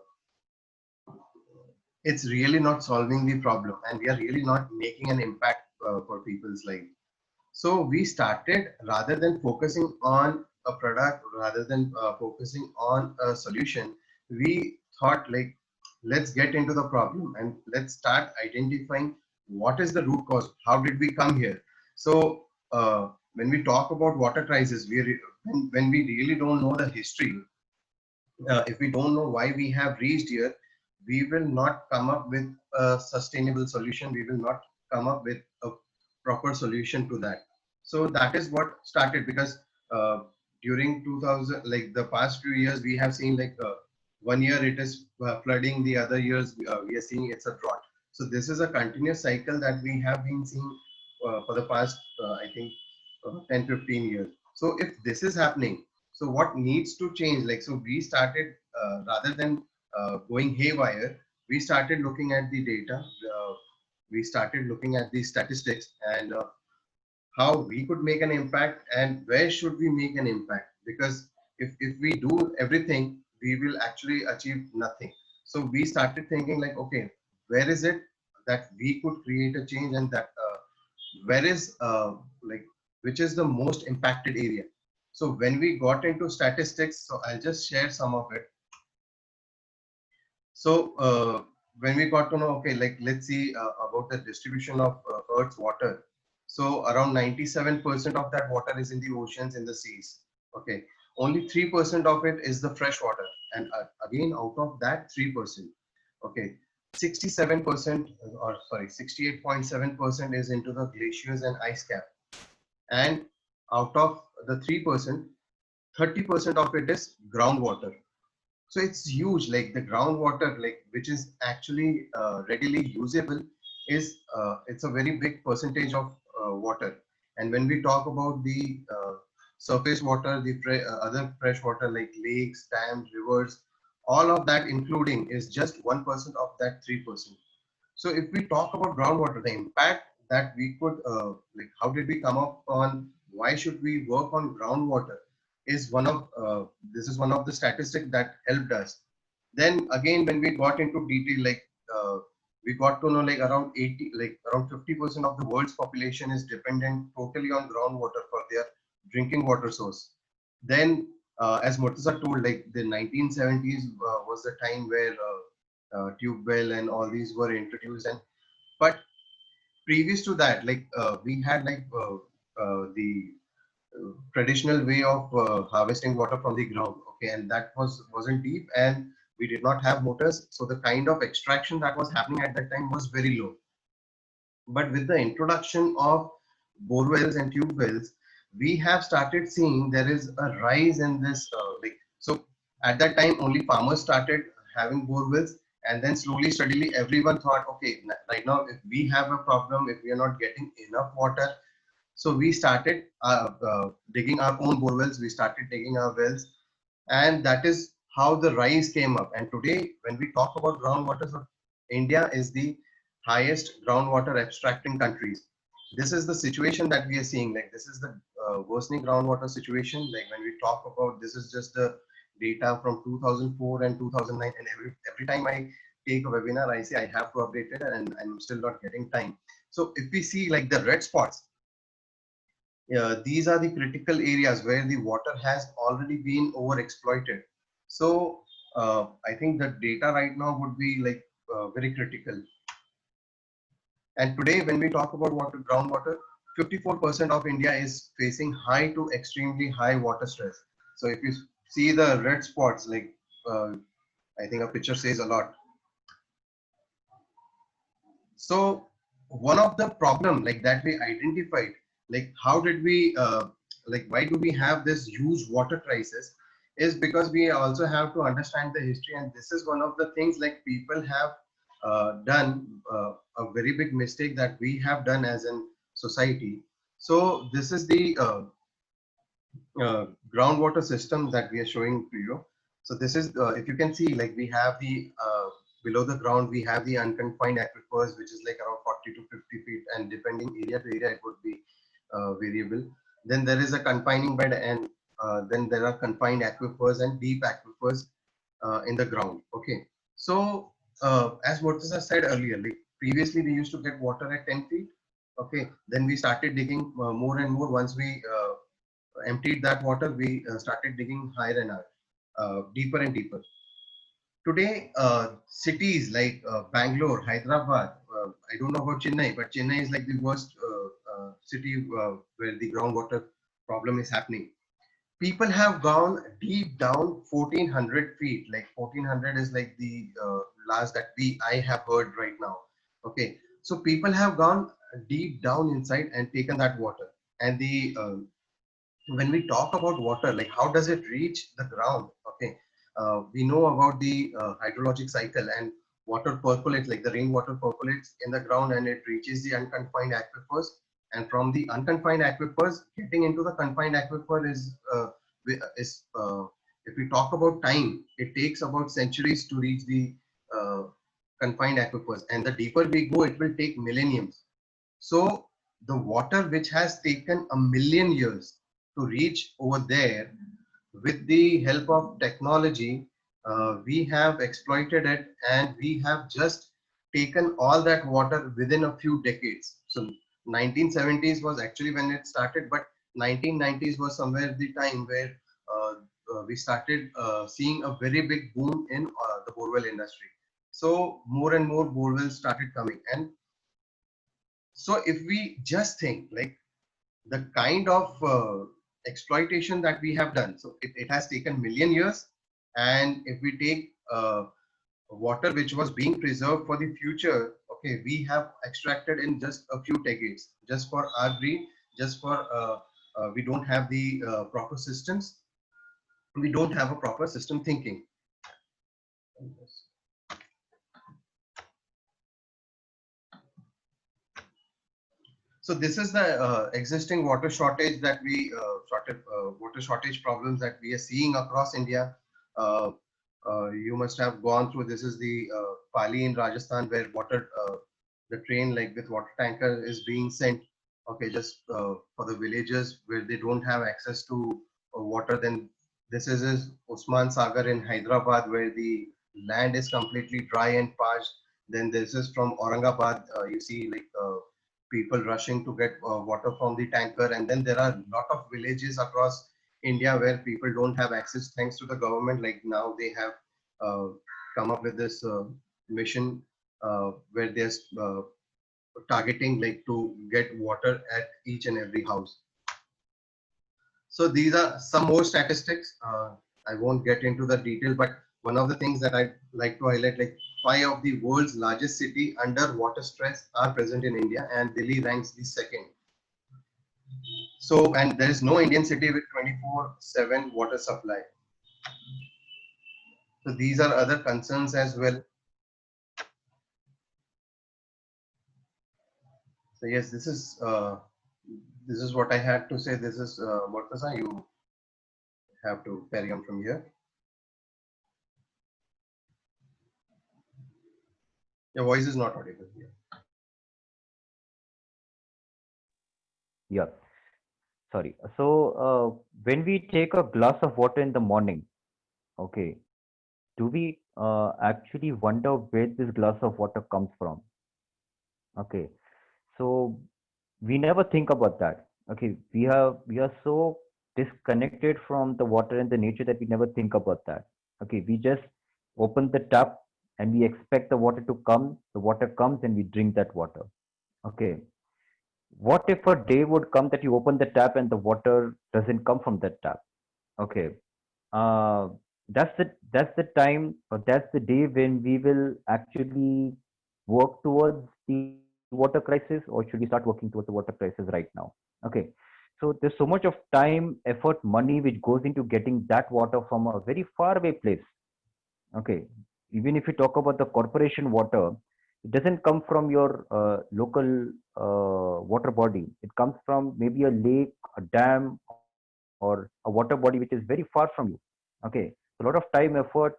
it's really not solving the problem and we are really not making an impact for people's life. So we started, rather than focusing on a product, rather than focusing on a solution, we thought like, let's get into the problem and let's start identifying what is the root cause. How did we come here? So when we talk about water crisis, when we really don't know the history, if we don't know why we have reached here, we will not come up with a sustainable solution. We will not come up with a proper solution to that. So that is what started, because during 2000, like the past few years, we have seen like 1 year it is flooding, the other years we are seeing it's a drought. So this is a continuous cycle that we have been seeing for the past, I think, 10, 15 years. So if this is happening, so what needs to change? Like, so we started, rather than going haywire, we started looking at the data. We started looking at the statistics and how we could make an impact and where should we make an impact. Because if we do everything, we will actually achieve nothing. So we started thinking like, okay, where is it that we could create a change, and that where is like which is the most impacted area. So when we got into statistics, so I'll just share some of it. So when we got to know, okay, like let's see about the distribution of earth's water. So around 97% of that water is in the oceans, in the seas. Okay, only 3% of it is the fresh water. And again, out of that 3%, okay, 67%, or sorry, 68.7% is into the glaciers and ice cap. And out of the 3%, 30% of it is groundwater. So it's huge. Like the groundwater, like which is actually readily usable, is it's a very big percentage of water. And when we talk about the surface water, the other fresh water like lakes, dams, rivers, all of that including is just 1% of that 3%. So if we talk about groundwater, the impact that we could, like, how did we come up on? Why should we work on groundwater? Is one of this is one of the statistics that helped us. Then again, when we got into detail, like we got to know like around 80, like around 50% of the world's population is dependent totally on groundwater for their drinking water source. Then, as Murtaza told, like the 1970s was the time where tube well and all these were introduced. And but previous to that, like we had like the traditional way of harvesting water from the ground. Okay, and that wasn't deep, and we did not have motors, so the kind of extraction that was happening at that time was very low. But with the introduction of bore wells and tube wells, we have started seeing there is a rise in this. Like, so at that time, only farmers started having bore wells, And then slowly, steadily, everyone thought, okay, right now, if we have a problem, if we are not getting enough water, so we started digging our own borewells, we started digging our wells, and that is how the rise came up. And today, when we talk about groundwater, so India is the highest groundwater abstracting countries. This is the situation that we are seeing. Like this is the worsening groundwater situation. Like when we talk about, this is just the data from 2004 and 2009. And every time I take a webinar, I say I have to update it, and I'm still not getting time. So if we see like the red spots, these are the critical areas where the water has already been overexploited. So I think the data right now would be like very critical. And today, when we talk about water, groundwater, 54% of India is facing high to extremely high water stress. So if you see the red spots, like I think a picture says a lot. So one of the problem like that we identified, like how did we like why do we have this huge water crisis, is because we also have to understand the history. And this is one of the things like people have done a very big mistake that we have done as a society. So this is the groundwater system that we are showing to you. So this is, if you can see, like we have the below the ground, we have the unconfined aquifers, which is like around 40 to 50 feet, and depending area to area, it would be variable. Then there is a confining bed, and then there are confined aquifers and deep aquifers in the ground. Okay, so as Murtaza said earlier, like previously we used to get water at 10 feet. Okay, then we started digging more and more. Once we emptied that water, we started digging higher and higher, deeper and deeper. Today, cities like Bangalore, Hyderabad, I don't know about Chennai, but Chennai is like the worst city where the groundwater problem is happening. People have gone deep down 1400 feet. Like 1400 is like the last that I have heard right now. Okay, so people have gone deep down inside and taken that water. And the when we talk about water, like how does it reach the ground? Okay, we know about the hydrologic cycle, and water percolates, like the rainwater percolates in the ground and it reaches the unconfined aquifers. And from the unconfined aquifers, getting into the confined aquifer is if we talk about time, it takes about centuries to reach the uh, confined aquifers, and the deeper we go, it will take millenniums. So the water which has taken a million years to reach over there, with the help of technology, we have exploited it, and we have just taken all that water within a few decades. So 1970s was actually when it started, but 1990s was somewhere the time where we started seeing a very big boom in the borewell industry. So more and more borewells started coming. And so if we just think like the kind of exploitation that we have done, so it has taken million years. And if we take water which was being preserved for the future, okay, we have extracted in just a few decades, just for our greed, just for we don't have the proper systems, we don't have a proper system thinking. So this is the existing water shortage that we water shortage problems that we are seeing across India. Uh, you must have gone through. This is the Pali in Rajasthan, where the train like with water tanker is being sent. Okay, just for the villages where they don't have access to water. Then this is Usman Sagar in Hyderabad, where the land is completely dry and parched. Then this is from Aurangabad. You see like people rushing to get water from the tanker. And then there are a lot of villages across India where people don't have access, thanks to the government. Like now they have uh, come up with this mission where they're targeting like to get water at each and every house. So these are some more statistics. I won't get into the detail, but one of the things that I like to highlight, like 5 of the world's largest city under water stress are present in India, and Delhi ranks the second. So, and there is no Indian city with 24/7 water supply. So these are other concerns as well. So yes, this is what I had to say. This is Murtaza. You have to carry on from here. Your voice is not audible here. Yeah, sorry. So, when we take a glass of water in the morning, okay, do we actually wonder where this glass of water comes from? Okay, so we never think about that. Okay, we are so disconnected from the water and the nature that we never think about that. Okay, we just open the tap and we expect the water to come. The water comes and we drink that water. Okay, what if a day would come that you open the tap and the water doesn't come from that tap? Okay, uh, that's the time, or that's the day when we will actually work towards the water crisis, or should we start working towards the water crisis right now? Okay, so there's so much of time, effort, money which goes into getting that water from a very far away place. Okay, even if you talk about the corporation water, it doesn't come from your local water body. It comes from maybe a lake, a dam, or a water body which is very far from you. Okay, so a lot of time, effort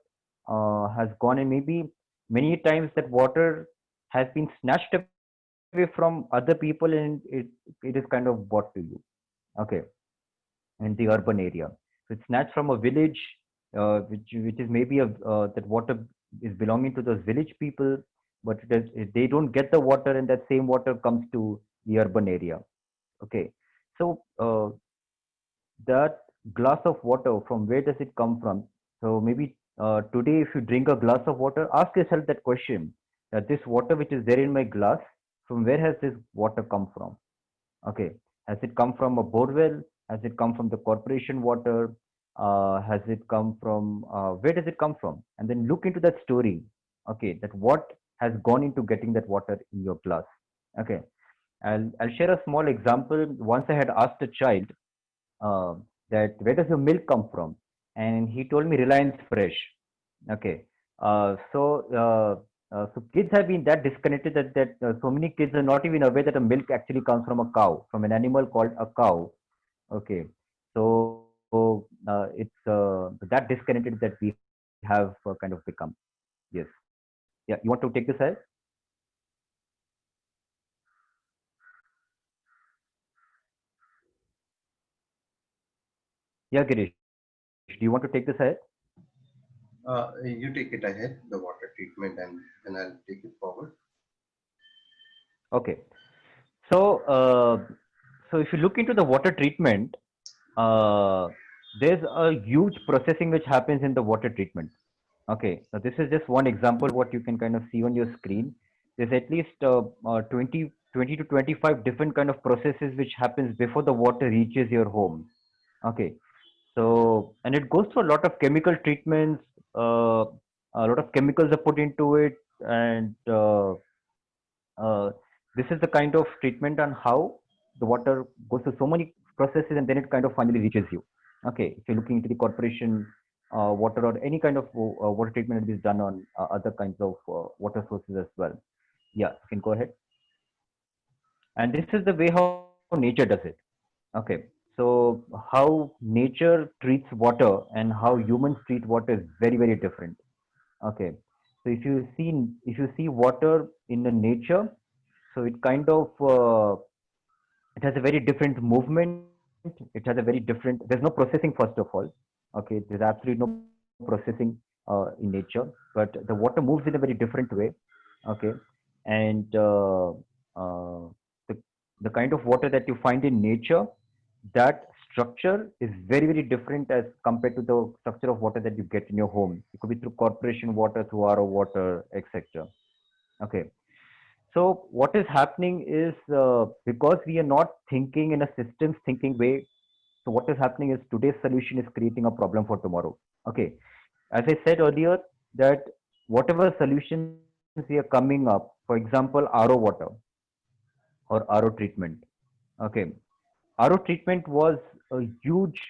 has gone, and maybe many times that water has been snatched away from other people, and it is kind of brought to you. Okay, in the urban area. So it's snatched from a village, which is maybe that water is belonging to those village people, but they don't get the water, and that same water comes to the urban area. Okay, so that glass of water, from where does it come from? So maybe today, if you drink a glass of water, ask yourself that question: that this water which is there in my glass, from where has this water come from? Okay. Has it come from a borewell? Has it come from the corporation water? Has it come from, where does it come from? And then look into that story. Okay. That what has gone into getting that water in your glass. Okay. I'll share a small example. Once I had asked a child uh, that where does your milk come from? And he told me Reliance Fresh. Okay. So kids have been that disconnected that so many kids are not even aware that a milk actually comes from a cow, from an animal called a cow. Okay. So it's that disconnected that we have kind of become. Yes. Yeah. You want to take this ahead? Yeah, Girish. Do you want to take this ahead? You take it ahead, the water treatment, and then I'll take it forward. Okay. So, so if you look into the water treatment, uh, there's a huge processing which happens in the water treatment. Okay, so this is just one example what you can kind of see on your screen. There's at least 20 to 25 different kind of processes which happens before the water reaches your home. Okay, so and it goes through a lot of chemical treatments. A lot of chemicals are put into it, and uh, this is the kind of treatment on how the water goes through so many processes and then it kind of finally reaches you. Okay, if you're looking into the corporation water or any kind of water treatment that is done on other kinds of water sources as well. Yeah, you can go ahead. And this is the way how nature does it. Okay, so how nature treats water and how humans treat water is very, very different. Okay, so if you see water in the nature, so it kind of it has a very different movement. It has a very different. There's no processing first of all. Okay, there's absolutely no processing in nature, but the water moves in a very different way. Okay, and the the kind of water that you find in nature, that structure is very, very different as compared to the structure of water that you get in your home. It could be through corporation water, through RO water, etc. Okay, so what is happening is because we are not thinking in a systems thinking way. So what is happening is today's solution is creating a problem for tomorrow. Okay, as I said earlier, that whatever solutions we are coming up, for example, RO water or RO treatment. Okay, RO treatment was a huge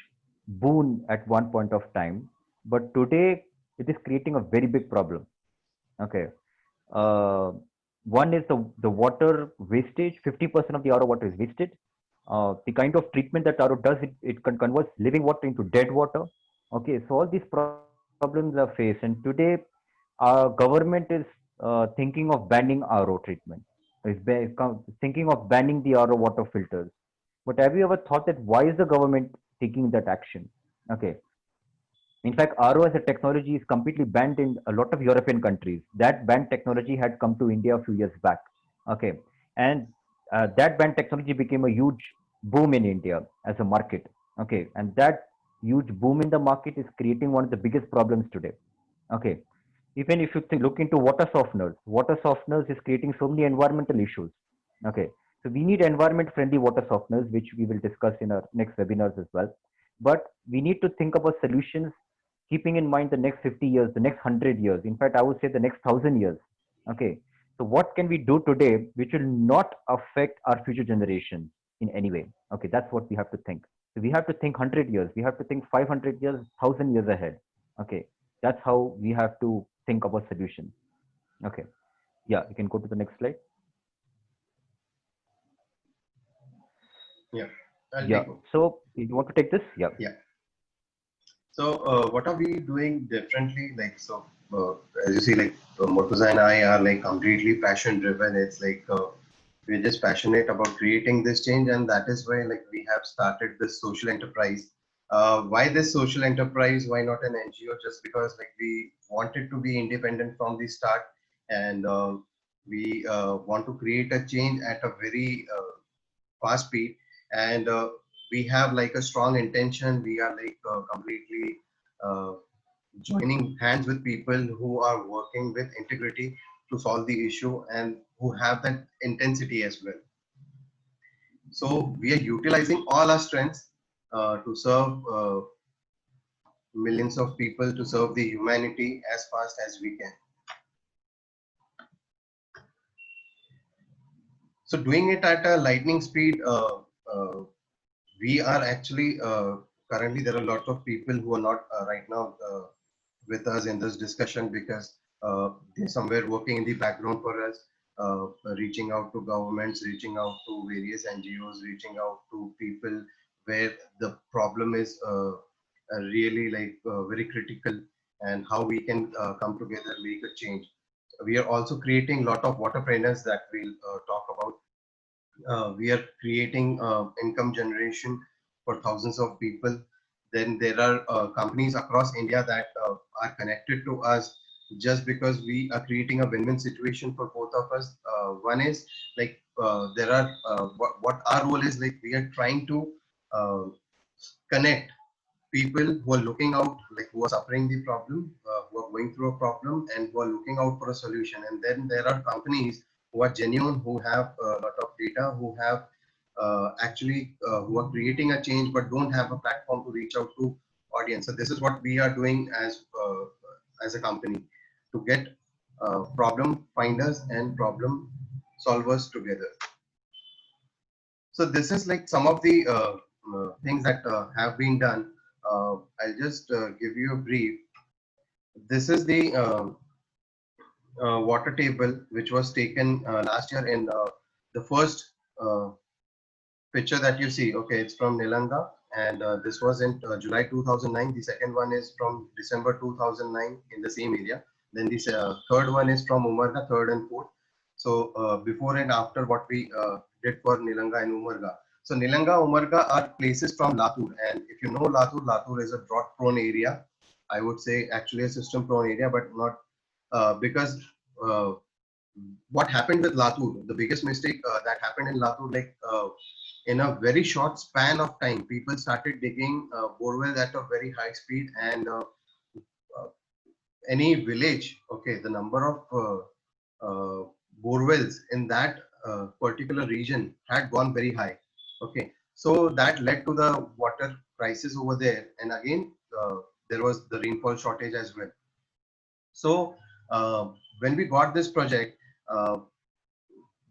boon at one point of time, but today it is creating a very big problem. Okay, uh, One is the water wastage. 50% of the RO water is wasted. The kind of treatment that RO does, it can convert living water into dead water. Okay, so all these problems are faced, and today our government is thinking of banning RO treatment. Thinking of banning the RO water filters. But have you ever thought that why is the government taking that action? Okay, in fact, RO as a technology is completely banned in a lot of European countries. That banned technology had come to India a few years back. Okay, and that banned technology became a huge boom in India as a market. Okay, and that huge boom in the market is creating one of the biggest problems today. Okay, even if you look into water softeners is creating so many environmental issues. Okay, so we need environment friendly water softeners, which we will discuss in our next webinars as well. But we need to think about solutions keeping in mind the next 50 years, the next 100 years, in fact I would say the next 1000 years. Okay, so what can we do today which will not affect our future generations in any way? Okay, that's what we have to think. So we have to think 100 years, we have to think 500 years, 1000 years ahead. Okay, that's how we have to think about solutions. Okay, yeah, you can go to the next slide. Yeah, I'll Yeah, take over. so you want to take this? Yeah. Yeah. So what are we doing differently? Like, so as you see, like Murtuza and I are like completely passion driven. It's like we're just passionate about creating this change, and that is why like we have started this social enterprise. Why this social enterprise? Why not an NGO? Just because like we wanted to be independent from the start, and we want to create a change at a very fast speed, and we have like a strong intention. We are like completely uh, joining hands with people who are working with integrity to solve the issue and who have that intensity as well. So we are utilizing all our strengths to serve millions of people, to serve the humanity as fast as we can. So doing it at a lightning speed, we are actually currently there are lots of people who are not right now with us in this discussion because they're somewhere working in the background for us, reaching out to governments, reaching out to various NGOs, reaching out to people where the problem is really like very critical, and how we can come together, make a change. We are also creating a lot of water trainers that we'll talk about. We are creating income generation for thousands of people. Then there are companies across India that are connected to us just because we are creating a win-win situation for both of us. One is like there are what our role is, like we are trying to uh, connect people who are looking out, like who are suffering the problem, who are going through a problem, and who are looking out for a solution. And then there are companies who are genuine, who have a lot of data, who have actually who are creating a change but don't have a platform to reach out to audience. So this is what we are doing as a company, to get problem finders and problem solvers together. So this is like some of the things that have been done. I'll just give you a brief. This is the water table which was taken last year in the first picture that you see. Okay, it's from Nilanga, and this was in July 2009. The second one is from December 2009 in the same area. Then the third one is from Umarga, third and fourth. So before and after what we did for Nilanga and Umarga. So Nilanga, Umarga are places from Latur, and if you know Latur, Latur is a drought-prone area. I would say actually a system-prone area, but not because uh, what happened with Latur, the biggest mistake that happened in Latur, like in a very short span of time, people started digging borewells at a very high speed, and uh, any village, okay, the number of borewells in that particular region had gone very high. Okay, so that led to the water crisis over there, and again there was the rainfall shortage as well. So when we got this project, uh,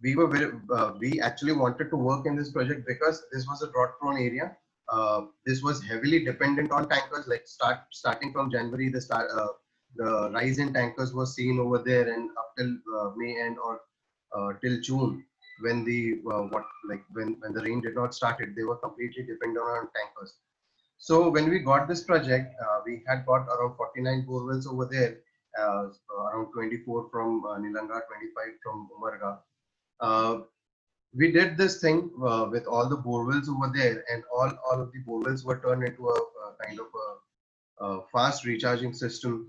we actually wanted to work in this project because this was a drought prone area. This was heavily dependent on tankers. Like starting from January, the rise in tankers was seen over there, and up till May end, or till June, when the when the rain did not started, they were completely dependent on tankers. So when we got this project, we had got around 49 borewells over there, around 24 from Nilanga, 25 from Umarga. Uh, we did this thing with all the borewells over there, and all of the borewells were turned into a kind of a fast recharging system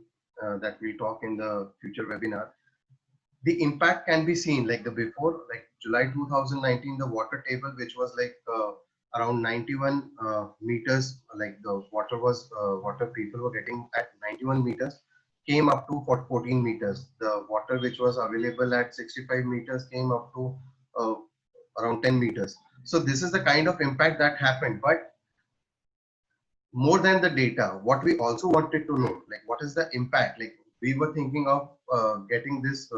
that we'll talk in the future webinar. The impact can be seen like the before, like July 2019, the water table, which was like around 91 meters, like the water people were getting at 91 meters, came up to 14 meters. The water which was available at 65 meters came up to uh, around 10 meters. So this is the kind of impact that happened. But more than the data, what we also wanted to know, like what is the impact? Like we were thinking of getting this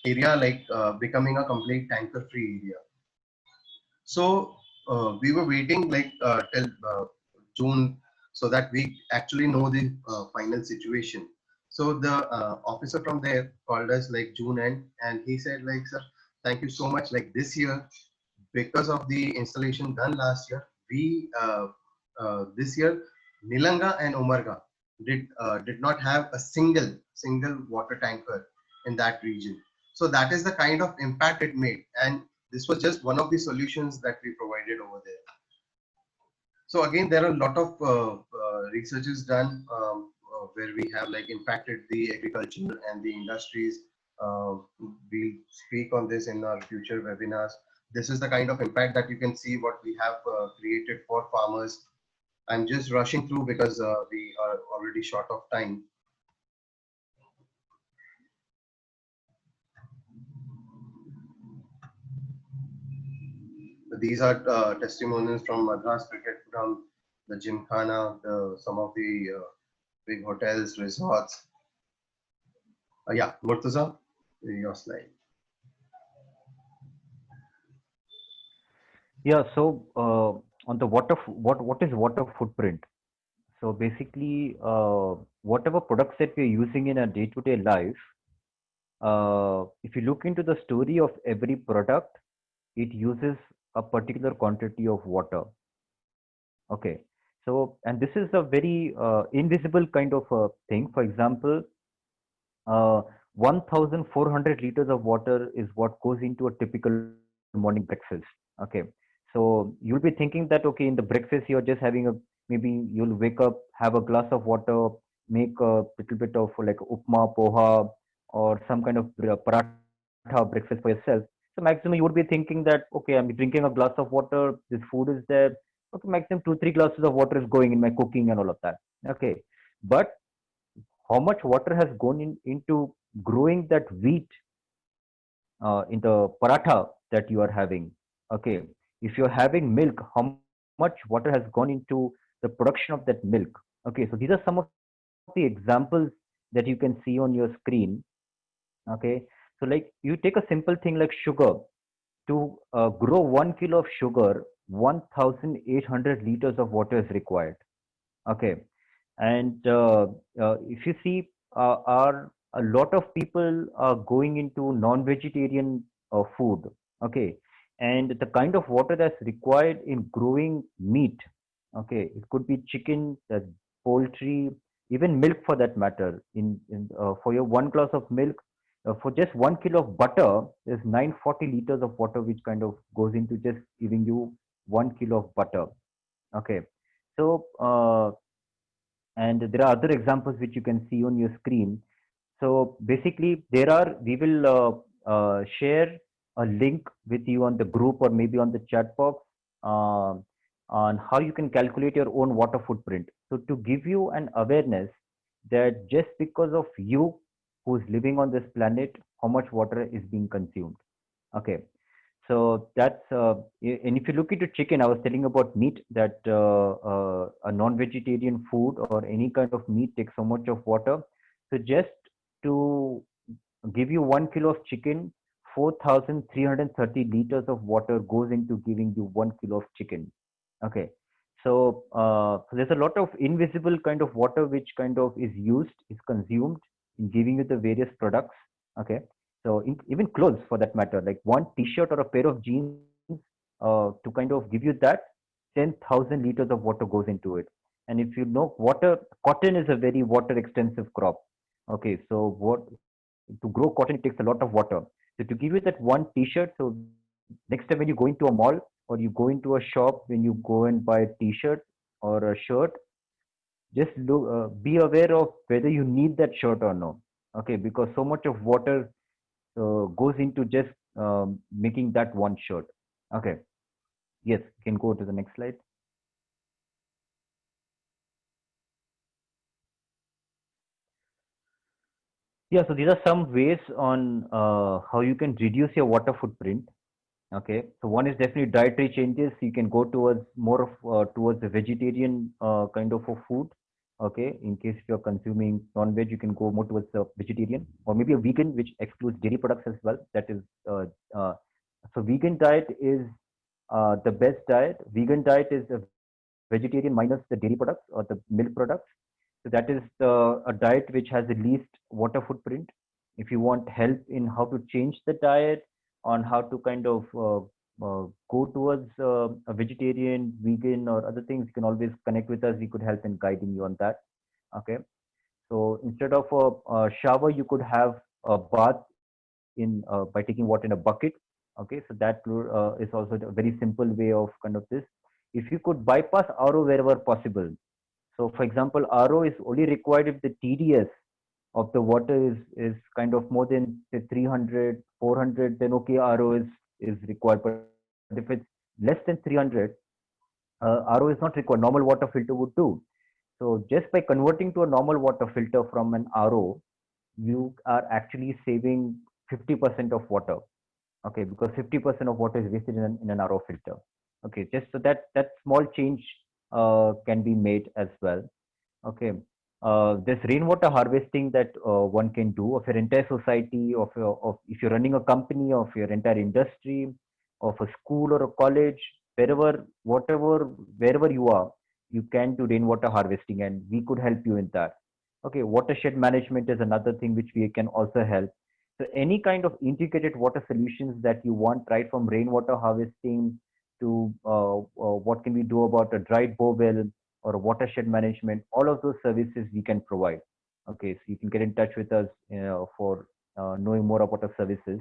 area like becoming a complete tanker free area. So we were waiting like till June so that we actually know the final situation. So the officer from there called us like June end, and he said like, sir, thank you so much. Like this year, because of the installation done last year, we this year Nilanga and Umarga did not have a single water tanker in that region. So that is the kind of impact it made, and this was just one of the solutions that we provided over there. So again, there are a lot of researches done where we have like impacted the agriculture and the industries. We'll speak on this in our future webinars. This is the kind of impact that you can see what we have created for farmers. I'm just rushing through because we are already short of time. These are testimonials from Madras Cricket Ground, the Gymkhana, some of the big hotels, resorts. Yeah, Murtaza, your slide. Yeah, so on the what is water footprint? So basically, whatever products that we're using in our day-to-day life, if you look into the story of every product, it uses a particular quantity of water. Okay. So, and this is a very invisible kind of a thing. For example, uh, 1,400 liters of water is what goes into a typical morning breakfast. Okay. So you'll be thinking that, okay, in the breakfast, you're just having a, maybe you'll wake up, have a glass of water, make a little bit of like upma, poha, or some kind of paratha breakfast for yourself. So maximum you would be thinking that, okay, I'm drinking a glass of water, this food is there. Okay, maximum 2, 3 glasses of water is going in my cooking and all of that. Okay. But how much water has gone into growing that wheat in the paratha that you are having? Okay. If you're having milk, how much water has gone into the production of that milk? Okay. So these are some of the examples that you can see on your screen. Okay. So like you take a simple thing like sugar. To grow 1 kilo of sugar, 1,800 liters of water is required. Okay. And if you see, are a lot of people are going into non-vegetarian food. Okay. And the kind of water that's required in growing meat. Okay. It could be chicken, poultry, even milk for that matter. For your 1 glass of milk, for just 1 kilo of butter, there's 940 liters of water, which kind of goes into just giving you 1 kilo of butter. Okay. So, and there are other examples which you can see on your screen. So basically, we will share a link with you on the group or maybe on the chat box on how you can calculate your own water footprint. So to give you an awareness that just because of you who's living on this planet, how much water is being consumed. Okay. So that's and if you look into chicken, I was telling about meat that a non-vegetarian food or any kind of meat takes so much of water. So just to give you 1 kilo of chicken, 4,330 liters of water goes into giving you 1 kilo of chicken. Okay. So, so there's a lot of invisible kind of water which kind of is used, is consumed in giving you the various products. Okay. So even clothes for that matter, like one t-shirt or a pair of jeans, to kind of give you that, 10,000 liters of water goes into it. And if you know, cotton is a very water extensive crop. Okay, so to grow cotton, it takes a lot of water. So to give you that one t-shirt, so next time when you go into a mall or you go into a shop, when you go and buy a t-shirt or a shirt, just be aware of whether you need that shirt or not. Okay, because so much of water goes into just making that one shirt. Okay, yes, can go to the next slide. Yeah, so these are some ways on how you can reduce your water footprint. Okay, so one is definitely dietary changes. You can go towards more of towards the vegetarian kind of a food. Okay, in case if you're consuming non-veg, you can go more towards the vegetarian or maybe a vegan, which excludes dairy products as well. That is, uh, so vegan diet is the best diet. Vegan diet is a vegetarian minus the dairy products or the milk products. So that is a diet which has the least water footprint. If you want help in how to change the diet, on how to kind of go towards a vegetarian, vegan, or other things, you can always connect with us. We could help in guiding you on that. Okay. So instead of a shower, you could have a bath in by taking water in a bucket. Okay. So that is also a very simple way of kind of this. If you could bypass RO wherever possible, so for example, RO is only required if the TDS of the water is kind of more than say 300, 400, then okay, RO is required. But if it's less than 300, RO is not required. Normal water filter would do. So just by converting to a normal water filter from an RO, you are actually saving 50% of water. Okay, because 50% of water is wasted in an RO filter. Okay, just so that small change can be made as well. Okay. There's rainwater harvesting that one can do of your entire society, of if you're running a company, of your entire industry, of a school or a college, wherever you are, you can do rainwater harvesting, and we could help you in that. Okay, watershed management is another thing which we can also help. So any kind of integrated water solutions that you want, right from rainwater harvesting to what can we do about a dried bore well or watershed management, all of those services we can provide. Okay, so you can get in touch with us for knowing more about our services.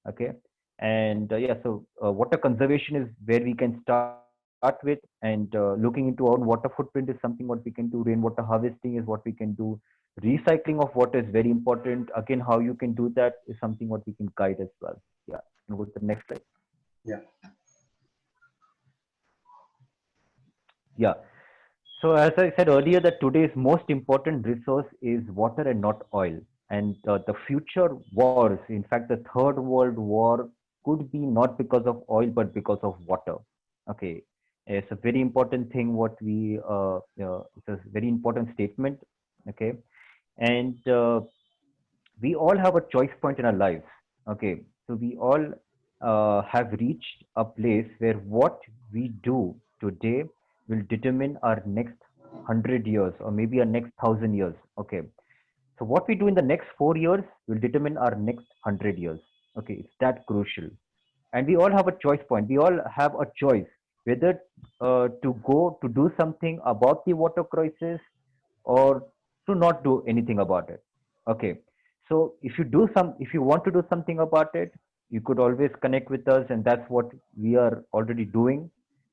Okay, and yeah, so water conservation is where we can start with, and looking into our own water footprint is something what we can do. Rainwater harvesting is what we can do. Recycling of water is very important. Again, how you can do that is something what we can guide as well. Yeah, and go to the next slide. Yeah. Yeah. So as I said earlier, that today's most important resource is water and not oil. And the future wars, in fact, the Third World War could be not because of oil, but because of water. Okay, it's a very important thing. It's a very important statement. Okay, and we all have a choice point in our lives. Okay, so we all have reached a place where what we do today will determine our next 100 years or maybe our next 1,000 years. Okay, so what we do in the next 4 years will determine our next 100 years. Okay, it's that crucial, and we all have a choice point. We all have a choice whether to go to do something about the water crisis or to not do anything about it. Okay, so if you want to do something about it, you could always connect with us, and that's what we are already doing.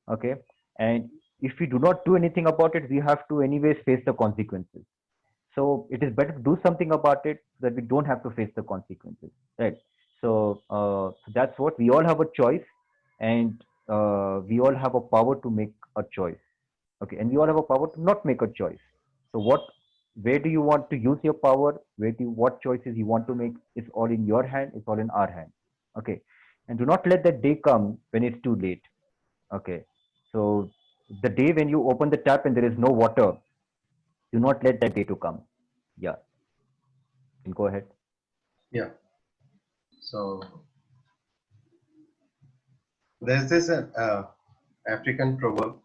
Okay, and if we do not do anything about it, we have to anyways face the consequences. So it is better to do something about it so that we don't have to face the consequences, right? So that's what we all have a choice, and we all have a power to make a choice. Okay, and we all have a power to not make a choice. So where do you want to use your power? What choices you want to make? It's all in your hand. It's all in our hand. Okay, and do not let that day come when it's too late. Okay, so the day when you open the tap and there is no water, do not let that day to come. Yeah, you can go ahead. Yeah. So there's this African proverb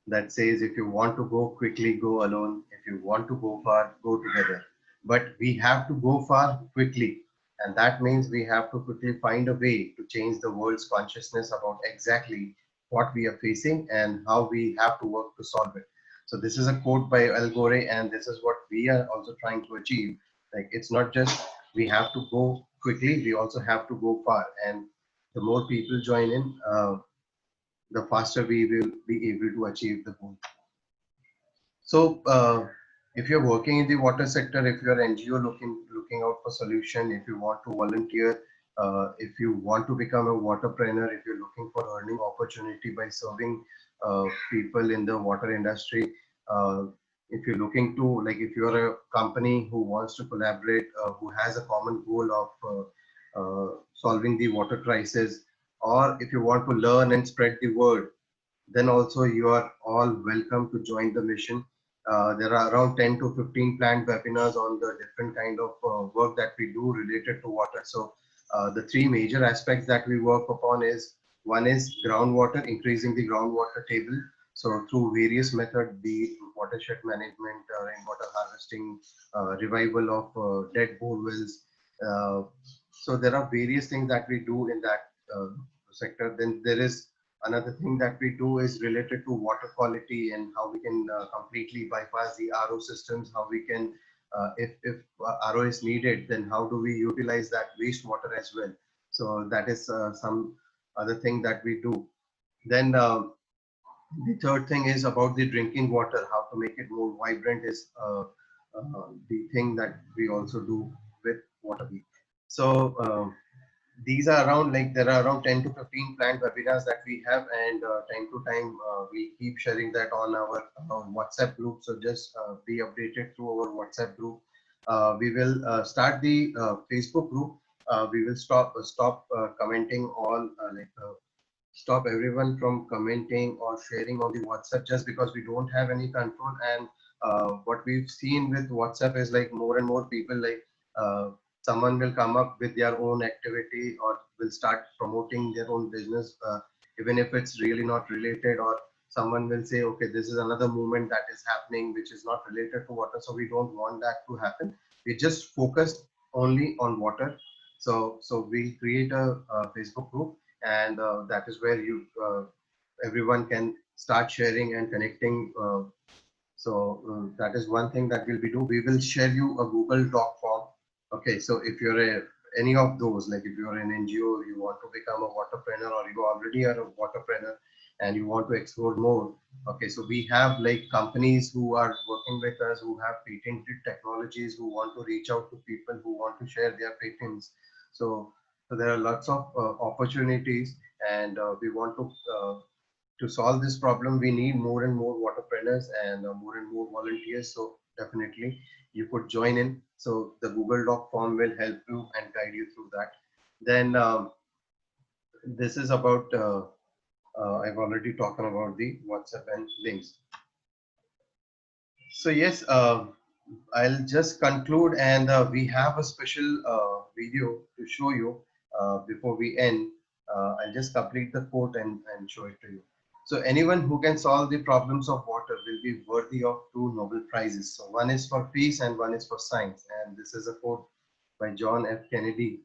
that says, if you want to go quickly, go alone. If you want to go far, go together. But we have to go far quickly. And that means we have to quickly find a way to change the world's consciousness about exactly what we are facing and how we have to work to solve it. So this is a quote by Al Gore, and this is what we are also trying to achieve. Like, it's not just we have to go quickly, we also have to go far. And the more people join in, the faster we will be able to achieve the goal. So, if you're working in the water sector, if you're NGO looking out for solution, if you want to volunteer, if you want to become a waterpreneur, if you're looking for earning opportunity by serving people in the water industry, uh, if you're looking to, like, if you're a company who wants to collaborate, who has a common goal of solving the water crisis, or if you want to learn and spread the word, then also you are all welcome to join the mission. There are around 10 to 15 planned webinars on the different kind of work that we do related to water. So the three major aspects that we work upon is, one is groundwater, increasing the groundwater table. So through various methods, be it watershed management, rainwater harvesting, revival of dead bore wells. Uh, so there are various things that we do in that sector. Then there is another thing that we do is related to water quality and how we can completely bypass the RO systems, how we can, if RO is needed, then how do we utilize that wastewater as well. So that is some other thing that we do. Then the third thing is about the drinking water, how to make it more vibrant is the thing that we also do with Water Week. So these are around, like, there are around 10 to 15 planned webinars that we have, and time to time we keep sharing that on our WhatsApp group. So just be updated through our WhatsApp group. We will start the Facebook group. We will stop commenting all stop everyone from commenting or sharing on the WhatsApp, just because we don't have any control. And what we've seen with WhatsApp is, like, more and more people, like, someone will come up with their own activity or will start promoting their own business, even if it's really not related, or someone will say, okay, this is another movement that is happening which is not related to water. So we don't want that to happen. We just focus only on water. So we create a Facebook group, and that is where you everyone can start sharing and connecting. That is one thing that we'll be do. We will share you a Google Doc form. Okay, so if you're any of those, like if you're an NGO, you want to become a waterpreneur, or you already are a waterpreneur and you want to explore more. Okay, so we have, like, companies who are working with us, who have patented technologies, who want to reach out to people who want to share their patents. So there are lots of opportunities, and we want to solve this problem. We need more and more waterpreneurs and more and more volunteers. So definitely you could join in. So the Google Doc form will help you and guide you through that. Then this is about, I've already talked about the WhatsApp and links. So yes, I'll just conclude, and we have a special video to show you before we end. I'll just complete the quote and show it to you. So anyone who can solve the problems of water will be worthy of two Nobel Prizes. So one is for peace and one is for science. And this is a quote by John F. Kennedy.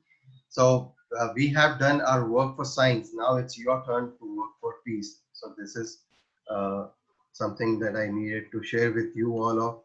So we have done our work for science. Now it's your turn to work for peace. So this is uh, something that I needed to share with you all.